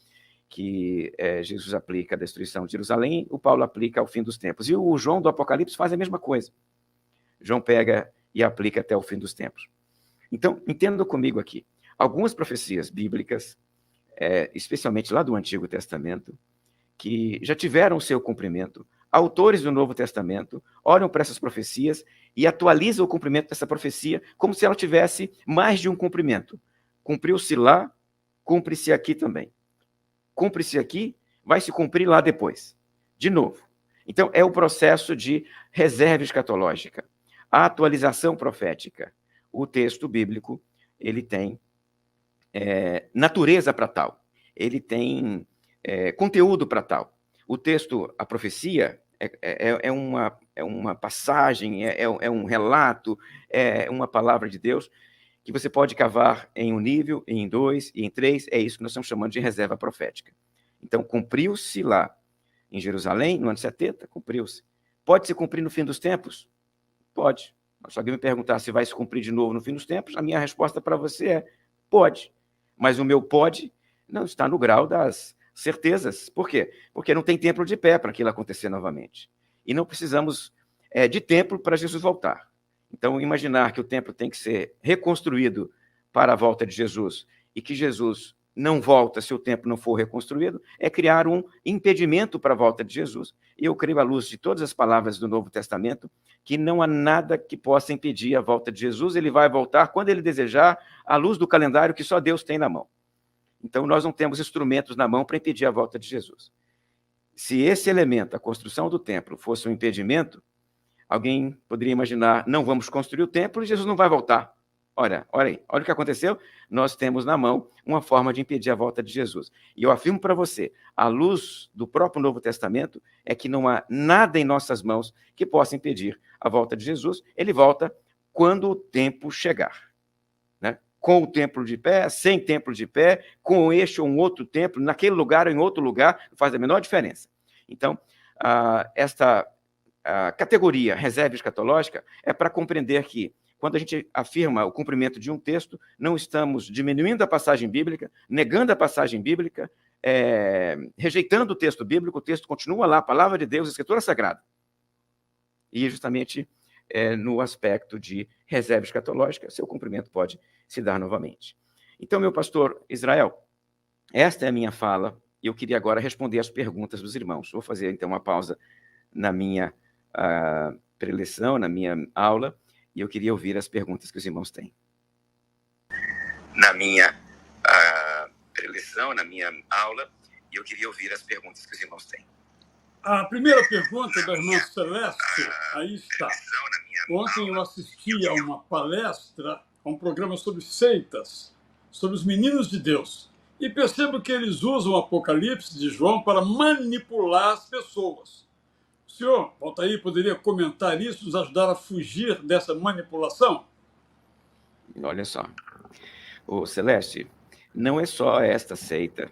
que Jesus aplica à destruição de Jerusalém, o Paulo aplica ao fim dos tempos. E o João do Apocalipse faz a mesma coisa. João pega e aplica até o fim dos tempos. Então, entenda comigo aqui. Algumas profecias bíblicas, especialmente lá do Antigo Testamento, que já tiveram o seu cumprimento, autores do Novo Testamento olham para essas profecias e atualizam o cumprimento dessa profecia como se ela tivesse mais de um cumprimento. Cumpriu-se lá, cumpre-se aqui também. Cumpre-se aqui, vai se cumprir lá depois. De novo. Então, é o processo de reserva escatológica. A atualização profética. O texto bíblico, ele tem natureza para tal. Ele tem conteúdo para tal. O texto, a profecia, é uma passagem, é um relato, é uma palavra de Deus que você pode cavar em um nível, em 2 e em 3, é isso que nós estamos chamando de reserva profética. Então, cumpriu-se lá em Jerusalém, no ano 70, cumpriu-se. Pode se cumprir no fim dos tempos? Pode. Se alguém me perguntar se vai se cumprir de novo no fim dos tempos, a minha resposta para você é pode. Mas o meu pode não está no grau das certezas. Por quê? Porque não tem templo de pé para aquilo acontecer novamente. E não precisamos de templo para Jesus voltar. Então, imaginar que o templo tem que ser reconstruído para a volta de Jesus e que Jesus não volta se o templo não for reconstruído, é criar um impedimento para a volta de Jesus. E eu creio, à luz de todas as palavras do Novo Testamento, que não há nada que possa impedir a volta de Jesus. Ele vai voltar quando ele desejar, à luz do calendário que só Deus tem na mão. Então, nós não temos instrumentos na mão para impedir a volta de Jesus. Se esse elemento, a construção do templo, fosse um impedimento, alguém poderia imaginar, não vamos construir o templo e Jesus não vai voltar. Olha aí, olha o que aconteceu. Nós temos na mão uma forma de impedir a volta de Jesus. E eu afirmo para você, à luz do próprio Novo Testamento, é que não há nada em nossas mãos que possa impedir a volta de Jesus. Ele volta quando o tempo chegar. Né? Com o templo de pé, sem templo de pé, com este ou um outro templo, naquele lugar ou em outro lugar, faz a menor diferença. Então, esta categoria reserva escatológica é para compreender que, quando a gente afirma o cumprimento de um texto, não estamos diminuindo a passagem bíblica, negando a passagem bíblica, rejeitando o texto continua lá, a palavra de Deus, a Escritura Sagrada. E justamente no aspecto de reserva escatológica, seu cumprimento pode se dar novamente. Então, meu pastor Israel, esta é a minha fala, e eu queria agora responder as perguntas dos irmãos. Vou fazer, então, uma pausa na minha preleção, na minha aula, e eu queria ouvir as perguntas que os irmãos têm. Na minha preleção, na minha aula, e eu queria ouvir as perguntas que os irmãos têm. A primeira pergunta da irmã Celeste, aí está. Ontem eu assisti a uma palestra, a um programa sobre seitas, sobre os meninos de Deus, e percebo que eles usam o Apocalipse de João para manipular as pessoas. O senhor, Valtair, poderia comentar isso, nos ajudar a fugir dessa manipulação? Olha só, Celeste, não é só esta seita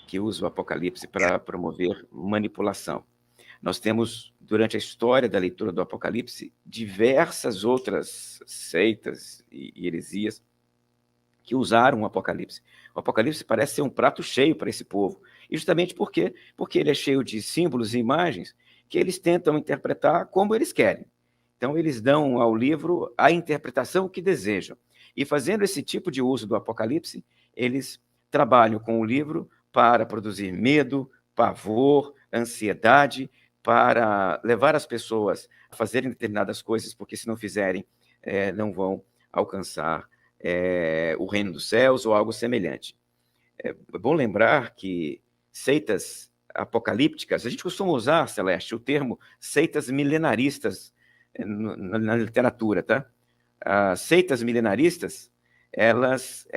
que usa o Apocalipse para promover manipulação. Nós temos, durante a história da leitura do Apocalipse, diversas outras seitas e heresias que usaram o Apocalipse. O Apocalipse parece ser um prato cheio para esse povo. E justamente por quê? Porque ele é cheio de símbolos e imagens que eles tentam interpretar como eles querem. Então, eles dão ao livro a interpretação que desejam. E fazendo esse tipo de uso do Apocalipse, eles trabalham com o livro para produzir medo, pavor, ansiedade, para levar as pessoas a fazerem determinadas coisas, porque se não fizerem, não vão alcançar o reino dos céus ou algo semelhante. É bom lembrar que seitas apocalípticas, a gente costuma usar, Celeste, o termo seitas milenaristas na literatura, tá? As seitas milenaristas, elas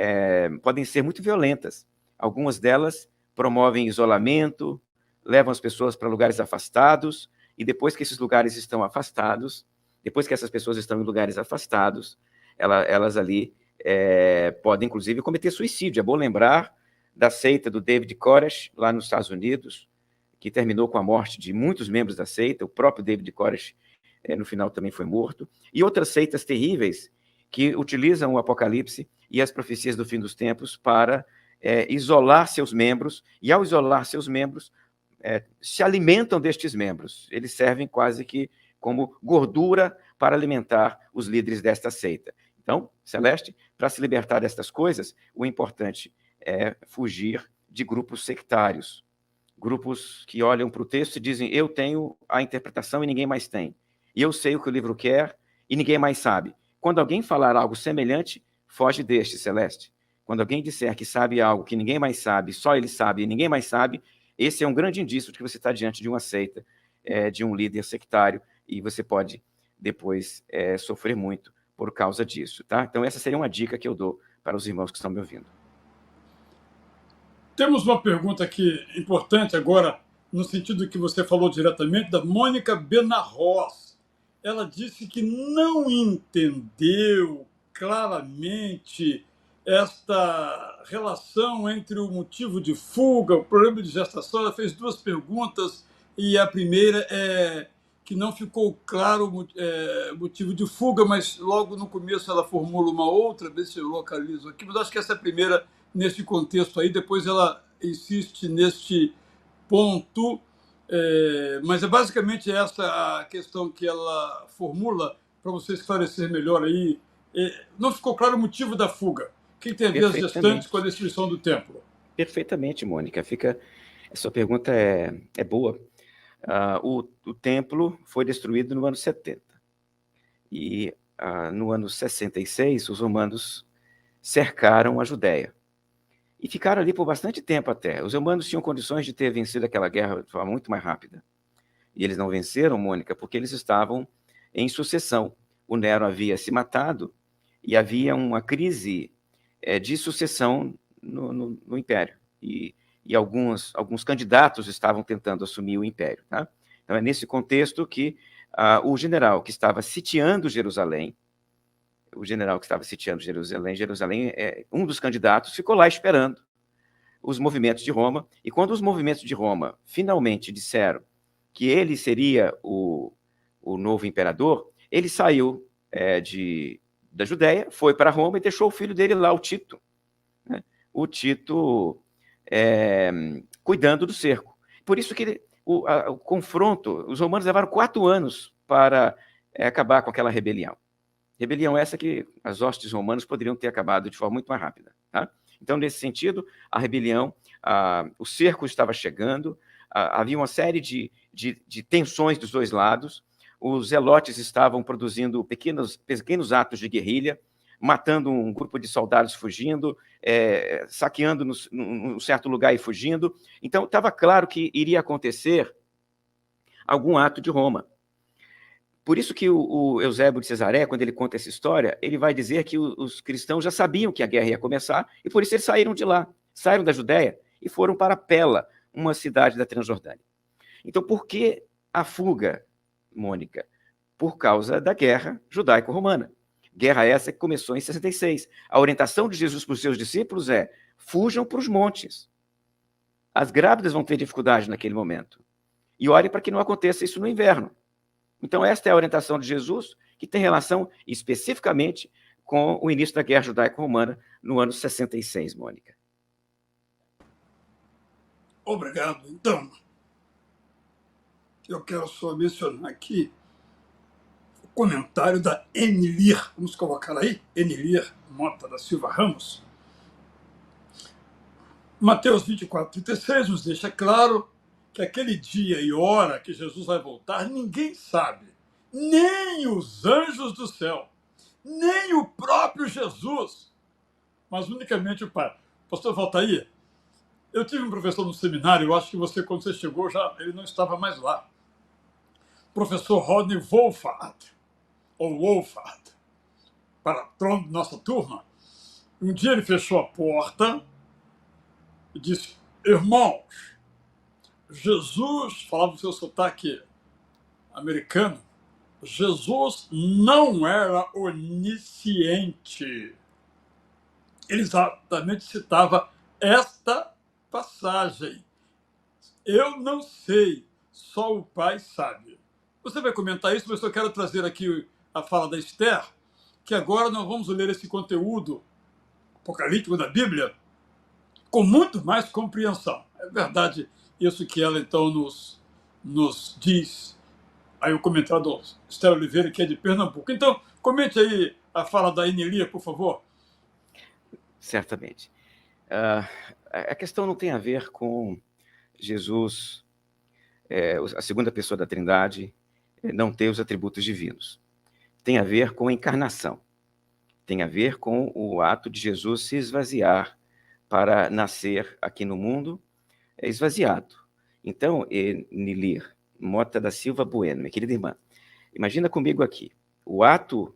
podem ser muito violentas. Algumas delas promovem isolamento, levam as pessoas para lugares afastados, e depois que esses lugares estão afastados, depois que essas pessoas estão em lugares afastados, elas ali podem, inclusive, cometer suicídio. É bom lembrar da seita do David Koresh, lá nos Estados Unidos, que terminou com a morte de muitos membros da seita. O próprio David Koresh, no final, também foi morto. E outras seitas terríveis que utilizam o Apocalipse e as profecias do fim dos tempos para isolar seus membros, e ao isolar seus membros, se alimentam destes membros. Eles servem quase que como gordura para alimentar os líderes desta seita. Então, Celeste, para se libertar destas coisas, o importante é fugir de grupos sectários, grupos que olham para o texto e dizem, eu tenho a interpretação e ninguém mais tem, e eu sei o que o livro quer e ninguém mais sabe. Quando alguém falar algo semelhante, foge deste, Celeste. Quando alguém disser que sabe algo que ninguém mais sabe, só ele sabe e ninguém mais sabe, esse é um grande indício de que você está diante de uma seita, de um líder sectário, e você pode depois sofrer muito por causa disso, tá? Então, essa seria uma dica que eu dou para os irmãos que estão me ouvindo. Temos uma pergunta aqui importante agora, no sentido que você falou diretamente, da Mônica Benarros. Ela disse que não entendeu claramente esta relação entre o motivo de fuga, o problema de gestação. Ela fez duas perguntas, e a primeira é que não ficou claro o motivo de fuga, mas logo no começo ela formula uma outra, ver se eu localizo aqui, mas acho que essa é a primeira nesse contexto aí, depois ela insiste neste ponto, mas é basicamente essa a questão que ela formula, para você esclarecer melhor aí. Não ficou claro o motivo da fuga. O que tem a ver as gestantes com a destruição do templo? Perfeitamente, Mônica. A sua pergunta é boa. O templo foi destruído no ano 70. E no ano 66, os romanos cercaram a Judéia. E ficaram ali por bastante tempo até. Os romanos tinham condições de ter vencido aquela guerra de forma muito mais rápida. E eles não venceram, Mônica, porque eles estavam em sucessão. O Nero havia se matado e havia uma crise de sucessão no Império. E alguns candidatos estavam tentando assumir o Império. Tá? Então, é nesse contexto que o general que estava sitiando Jerusalém, um dos candidatos ficou lá esperando os movimentos de Roma, e quando os movimentos de Roma finalmente disseram que ele seria o novo imperador, ele saiu da Judéia, foi para Roma e deixou o filho dele lá, o Tito. Né? O Tito cuidando do cerco. Por isso que o confronto, os romanos levaram 4 anos para acabar com aquela rebelião. Rebelião essa que as hostes romanas poderiam ter acabado de forma muito mais rápida. Tá? Então, nesse sentido, a rebelião, o cerco estava chegando, havia uma série de tensões dos dois lados, os zelotes estavam produzindo pequenos atos de guerrilha, matando um grupo de soldados fugindo, saqueando num certo lugar e fugindo. Então, estava claro que iria acontecer algum ato de Roma. Por isso que o Eusébio de Cesareia, quando ele conta essa história, ele vai dizer que os cristãos já sabiam que a guerra ia começar, e por isso eles saíram de lá, saíram da Judéia e foram para Pela, uma cidade da Transjordânia. Então, por que a fuga, Mônica? Por causa da guerra judaico-romana. Guerra essa que começou em 66. A orientação de Jesus para os seus discípulos é: fujam para os montes. As grávidas vão ter dificuldade naquele momento. E orem para que não aconteça isso no inverno. Então, esta é a orientação de Jesus, que tem relação especificamente com o início da guerra judaico-romana no ano 66, Mônica. Obrigado. Então, eu quero só mencionar aqui o comentário da Enilir. Vamos colocar aí? Enilir Mota da Silva Ramos. Mateus 24:36 nos deixa claro que aquele dia e hora que Jesus vai voltar, ninguém sabe, nem os anjos do céu, nem o próprio Jesus, mas unicamente o Pai. Pastor Valtair, eu tive um professor no seminário, eu acho que você, quando você chegou, ele não estava mais lá. Professor Rodney Wolfhard, patrão de nossa turma. Um dia ele fechou a porta e disse: irmãos, Jesus, falava o seu sotaque americano, Jesus não era onisciente. Ele exatamente citava esta passagem. Eu não sei, só o Pai sabe. Você vai comentar isso, mas eu quero trazer aqui a fala da Esther, que agora nós vamos ler esse conteúdo apocalíptico da Bíblia com muito mais compreensão. É verdade isso que ela, então, nos diz. Aí o comentário do Esther Oliveira, que é de Pernambuco. Então, comente aí a fala da Enilia, por favor. Certamente. A questão não tem a ver com Jesus, a segunda pessoa da Trindade, não ter os atributos divinos. Tem a ver com a encarnação. Tem a ver com o ato de Jesus se esvaziar para nascer aqui no mundo esvaziado. Então, Enilir Mota da Silva Bueno, minha querida irmã, imagina comigo aqui, o ato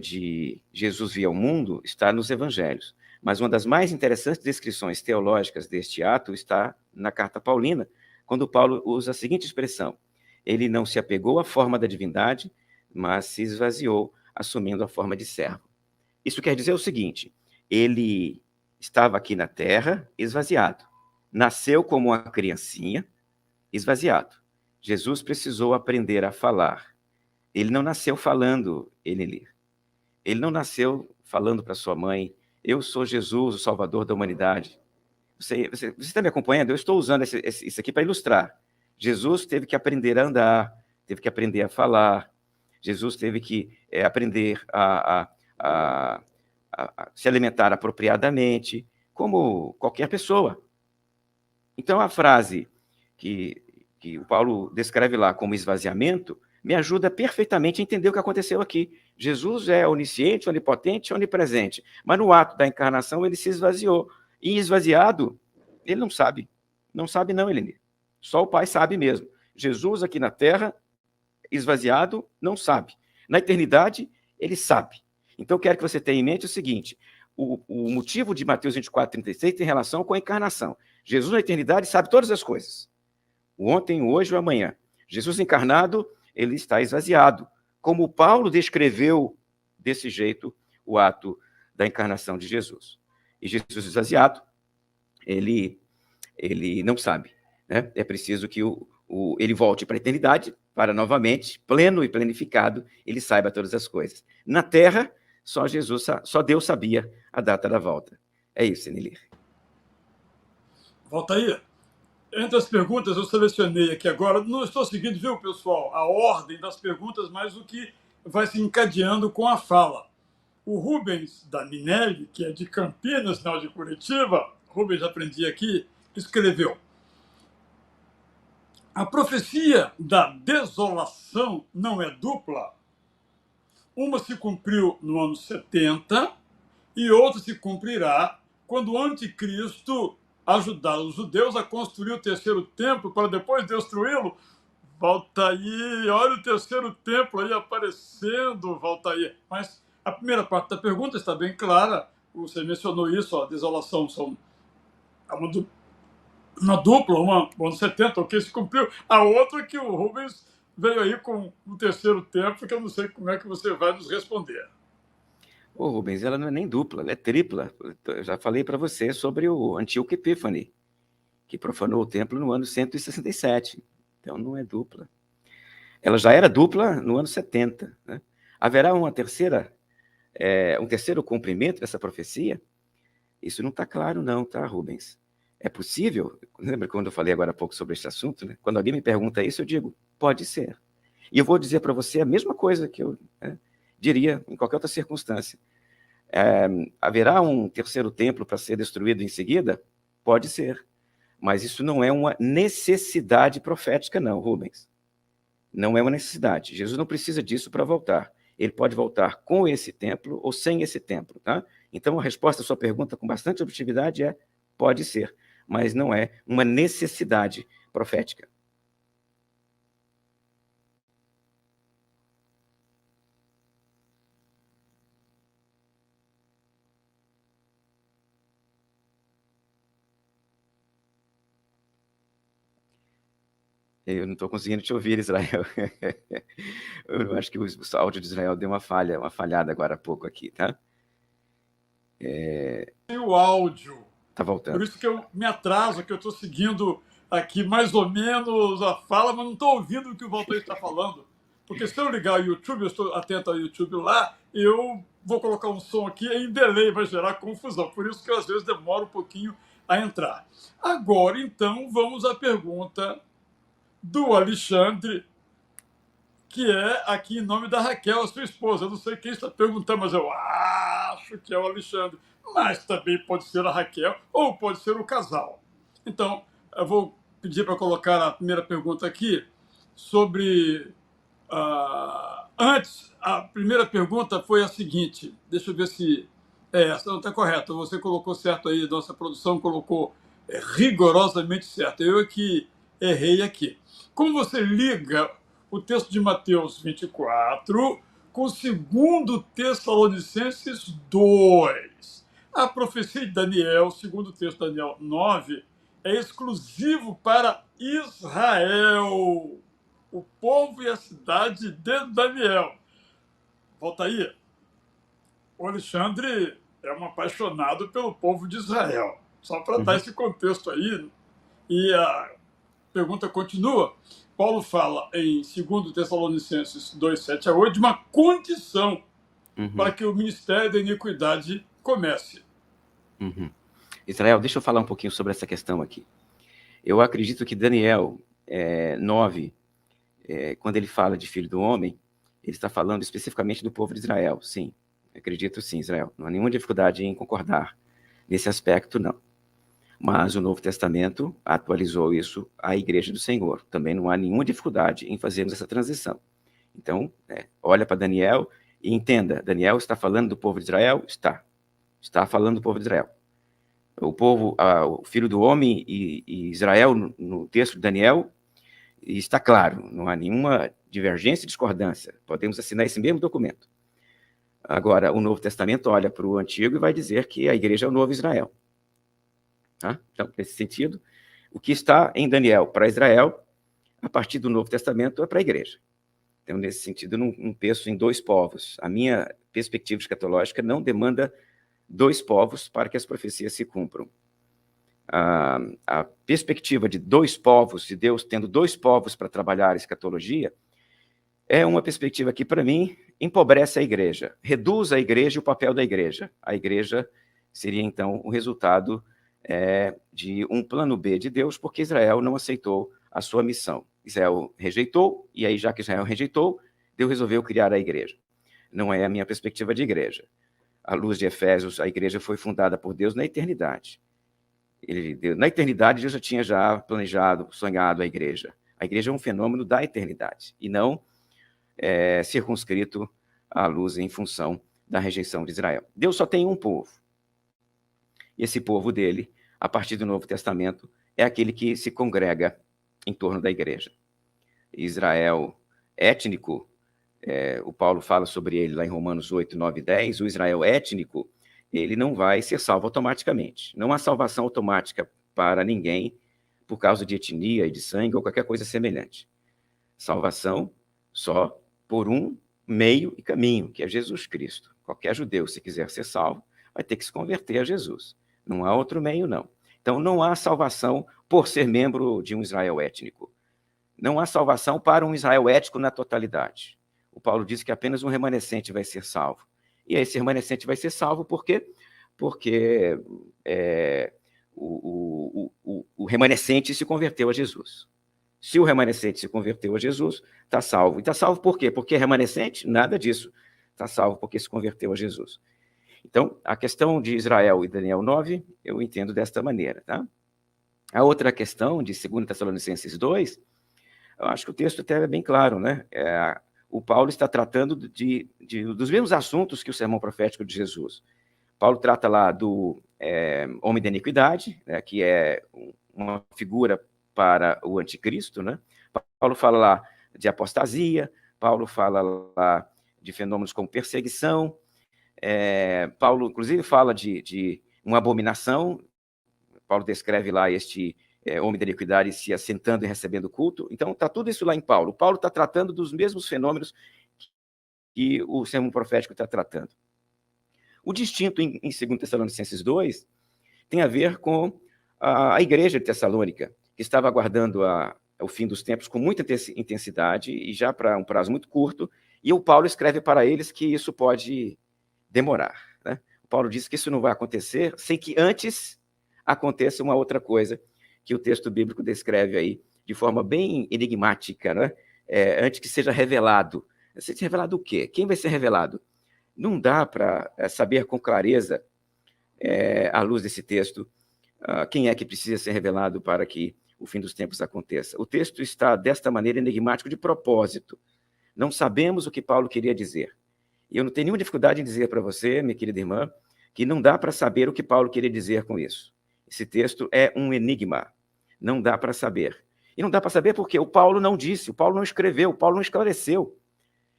de Jesus vir ao mundo está nos evangelhos, mas uma das mais interessantes descrições teológicas deste ato está na carta paulina, quando Paulo usa a seguinte expressão: ele não se apegou à forma da divindade, mas se esvaziou, assumindo a forma de servo. Isso quer dizer o seguinte: ele estava aqui na terra esvaziado. Nasceu como uma criancinha, esvaziado. Jesus precisou aprender a falar. Ele não nasceu falando, Ele não nasceu falando para sua mãe: eu sou Jesus, o Salvador da humanidade. Você está me acompanhando? Eu estou usando isso aqui para ilustrar. Jesus teve que aprender a andar, teve que aprender a falar. Jesus teve que aprender a se alimentar apropriadamente, como qualquer pessoa. Então, a frase que o Paulo descreve lá como esvaziamento me ajuda perfeitamente a entender o que aconteceu aqui. Jesus é onisciente, onipotente, onipresente, mas no ato da encarnação ele se esvaziou. E esvaziado, ele não sabe. Não sabe não, Elenir. Só o Pai sabe mesmo. Jesus aqui na Terra, esvaziado, não sabe. Na eternidade, ele sabe. Então, eu quero que você tenha em mente o seguinte: o motivo de Mateus 24:36 tem relação com a encarnação. Jesus na eternidade sabe todas as coisas. O ontem, o hoje e o amanhã. Jesus encarnado, ele está esvaziado. Como Paulo descreveu desse jeito o ato da encarnação de Jesus. E Jesus esvaziado, ele não sabe. Né? É preciso que ele volte para a eternidade, para novamente, pleno e planificado, ele saiba todas as coisas. Na Terra, só Deus sabia a data da volta. É isso, Nelir. Valtair, entre as perguntas eu selecionei aqui agora, não estou seguindo, viu, pessoal, a ordem das perguntas, mas o que vai se encadeando com a fala. O Rubens da Minelli, que é de Campinas, não de Curitiba, Rubens, aprendi aqui, escreveu: a profecia da desolação não é dupla? Uma se cumpriu no ano 70 e outra se cumprirá quando o anticristo ajudar os judeus a construir o terceiro templo para depois destruí-lo. Valtair, olha o terceiro templo aí aparecendo, Valtair. Mas a primeira parte da pergunta está bem clara. Você mencionou isso, a desolação são uma dupla, uma no 70, ok, se cumpriu. A outra que o Rubens veio aí com o terceiro templo, que eu não sei como é que você vai nos responder. Ô, Rubens, ela não é nem dupla, ela é tripla. Eu já falei para você sobre o Antíoco Epífane, que profanou o templo no ano 167. Então, não é dupla. Ela já era dupla no ano 70. Né? Haverá um terceiro cumprimento dessa profecia? Isso não está claro não, tá, Rubens? É possível? Lembra quando eu falei agora há pouco sobre esse assunto? Né? Quando alguém me pergunta isso, eu digo, pode ser. E eu vou dizer para você a mesma coisa que eu diria em qualquer outra circunstância. Haverá um terceiro templo para ser destruído em seguida? Pode ser. Mas isso não é uma necessidade profética, não, Rubens. Não é uma necessidade. Jesus não precisa disso para voltar. Ele pode voltar com esse templo ou sem esse templo, tá? Então, a resposta à sua pergunta, com bastante objetividade, é pode ser, mas não é uma necessidade profética. Eu não estou conseguindo te ouvir, Israel. Eu acho que o áudio de Israel deu uma falhada agora há pouco aqui, tá? Tem o áudio. Tá voltando. Por isso que eu me atraso, que eu estou seguindo aqui mais ou menos a fala, mas não estou ouvindo o que o Valtair está falando. Porque se eu ligar o YouTube, eu estou atento ao YouTube lá, eu vou colocar um som aqui em delay, vai gerar confusão. Por isso que eu, às vezes, demoro um pouquinho a entrar. Agora, então, vamos à pergunta do Alexandre, que é aqui em nome da Raquel, a sua esposa. Eu não sei quem está perguntando, mas eu acho que é o Alexandre. Mas também pode ser a Raquel ou pode ser o casal. Então, eu vou pedir para colocar a primeira pergunta aqui sobre... antes, a primeira pergunta foi a seguinte. Deixa eu ver se... essa não está correta. Você colocou certo aí, nossa produção colocou rigorosamente certo. Eu é que errei aqui. Como você liga o texto de Mateus 24 com 2 Tessalonicenses 2? A profecia de Daniel, segundo o texto de Daniel 9, é exclusivo para Israel, o povo e a cidade de Daniel. Volta aí. O Alexandre é um apaixonado pelo povo de Israel. Só para dar esse contexto aí, e a pergunta continua. Paulo fala em 2 Tessalonicenses 2, 7 a 8, de uma condição para que o ministério da iniquidade comece. Israel, deixa eu falar um pouquinho sobre essa questão aqui. Eu acredito que Daniel 9, quando ele fala de filho do homem, ele está falando especificamente do povo de Israel. Sim, acredito sim, Israel. Não há nenhuma dificuldade em concordar nesse aspecto, não. Mas o Novo Testamento atualizou isso à Igreja do Senhor. Também não há nenhuma dificuldade em fazermos essa transição. Então, olha para Daniel e entenda, Daniel está falando do povo de Israel? Está falando do povo de Israel. O povo, o filho do homem e Israel, no texto de Daniel, está claro, não há nenhuma divergência e discordância. Podemos assinar esse mesmo documento. Agora, o Novo Testamento olha para o Antigo e vai dizer que a igreja é o novo Israel. Tá? Então, nesse sentido, o que está em Daniel para Israel, a partir do Novo Testamento, é para a igreja. Então, nesse sentido, eu não penso em dois povos. A minha perspectiva escatológica não demanda dois povos para que as profecias se cumpram. A perspectiva de dois povos, de Deus tendo dois povos para trabalhar a escatologia, é uma perspectiva que, para mim, empobrece a igreja, reduz a igreja e o papel da igreja. A igreja seria, então, o resultado de um plano B de Deus, porque Israel não aceitou a sua missão. Israel rejeitou, e aí, já que Israel rejeitou, Deus resolveu criar a igreja. Não é a minha perspectiva de igreja. À luz de Efésios, a igreja foi fundada por Deus na eternidade. Na eternidade, Deus já tinha planejado, sonhado a igreja. A igreja é um fenômeno da eternidade, e não circunscrito à luz em função da rejeição de Israel. Deus só tem um povo. E esse povo dele, a partir do Novo Testamento, é aquele que se congrega em torno da igreja. Israel étnico, o Paulo fala sobre ele lá em Romanos 8, 9 e 10, o Israel étnico, ele não vai ser salvo automaticamente. Não há salvação automática para ninguém por causa de etnia e de sangue ou qualquer coisa semelhante. Salvação só por um meio e caminho, que é Jesus Cristo. Qualquer judeu, se quiser ser salvo, vai ter que se converter a Jesus. Não há outro meio, não. Então, não há salvação por ser membro de um Israel étnico. Não há salvação para um Israel étnico na totalidade. O Paulo diz que apenas um remanescente vai ser salvo. E esse remanescente vai ser salvo por quê? Porque o remanescente se converteu a Jesus. Se o remanescente se converteu a Jesus, está salvo. E está salvo por quê? Porque é remanescente? Nada disso. Está salvo porque se converteu a Jesus. Então, a questão de Israel e Daniel 9, eu entendo desta maneira. Tá? A outra questão, de 2 Tessalonicenses 2, eu acho que o texto até é bem claro, né? O Paulo está tratando dos mesmos assuntos que o sermão profético de Jesus. Paulo trata lá do homem da iniquidade, né, que é uma figura para o anticristo, né? Paulo fala lá de apostasia, Paulo fala lá de fenômenos como perseguição, Paulo, inclusive, fala de uma abominação. Paulo descreve lá este homem da iniquidade se assentando e recebendo culto. Então, está tudo isso lá em Paulo. Paulo está tratando dos mesmos fenômenos que o sermão profético está tratando. O distinto em 2 Tessalonicenses 2 tem a ver com a igreja de Tessalônica, que estava aguardando o fim dos tempos com muita intensidade e já para um prazo muito curto, e o Paulo escreve para eles que isso pode demorar. Né? O Paulo diz que isso não vai acontecer sem que antes aconteça uma outra coisa que o texto bíblico descreve aí de forma bem enigmática, né? Antes que seja revelado. Seja revelado o quê? Quem vai ser revelado? Não dá para saber com clareza, à luz desse texto, quem é que precisa ser revelado para que o fim dos tempos aconteça. O texto está desta maneira enigmático de propósito. Não sabemos o que Paulo queria dizer. E eu não tenho nenhuma dificuldade em dizer para você, minha querida irmã, que não dá para saber o que Paulo queria dizer com isso. Esse texto é um enigma. Não dá para saber. E não dá para saber porque o Paulo não disse, o Paulo não escreveu, o Paulo não esclareceu.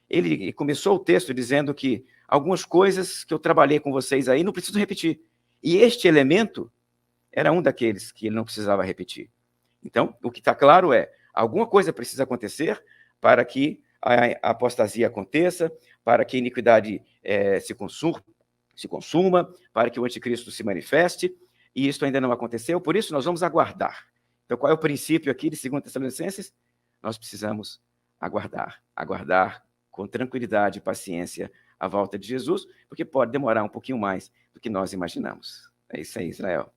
Ele começou o texto dizendo que algumas coisas que eu trabalhei com vocês aí não preciso repetir. E este elemento era um daqueles que ele não precisava repetir. Então, o que está claro é, alguma coisa precisa acontecer para que a apostasia aconteça, para que a iniquidade se se consuma, para que o anticristo se manifeste, e isto ainda não aconteceu, por isso nós vamos aguardar. Então, qual é o princípio aqui de 2 Tessalonicenses? Nós precisamos aguardar com tranquilidade e paciência a volta de Jesus, porque pode demorar um pouquinho mais do que nós imaginamos. É isso aí, Israel.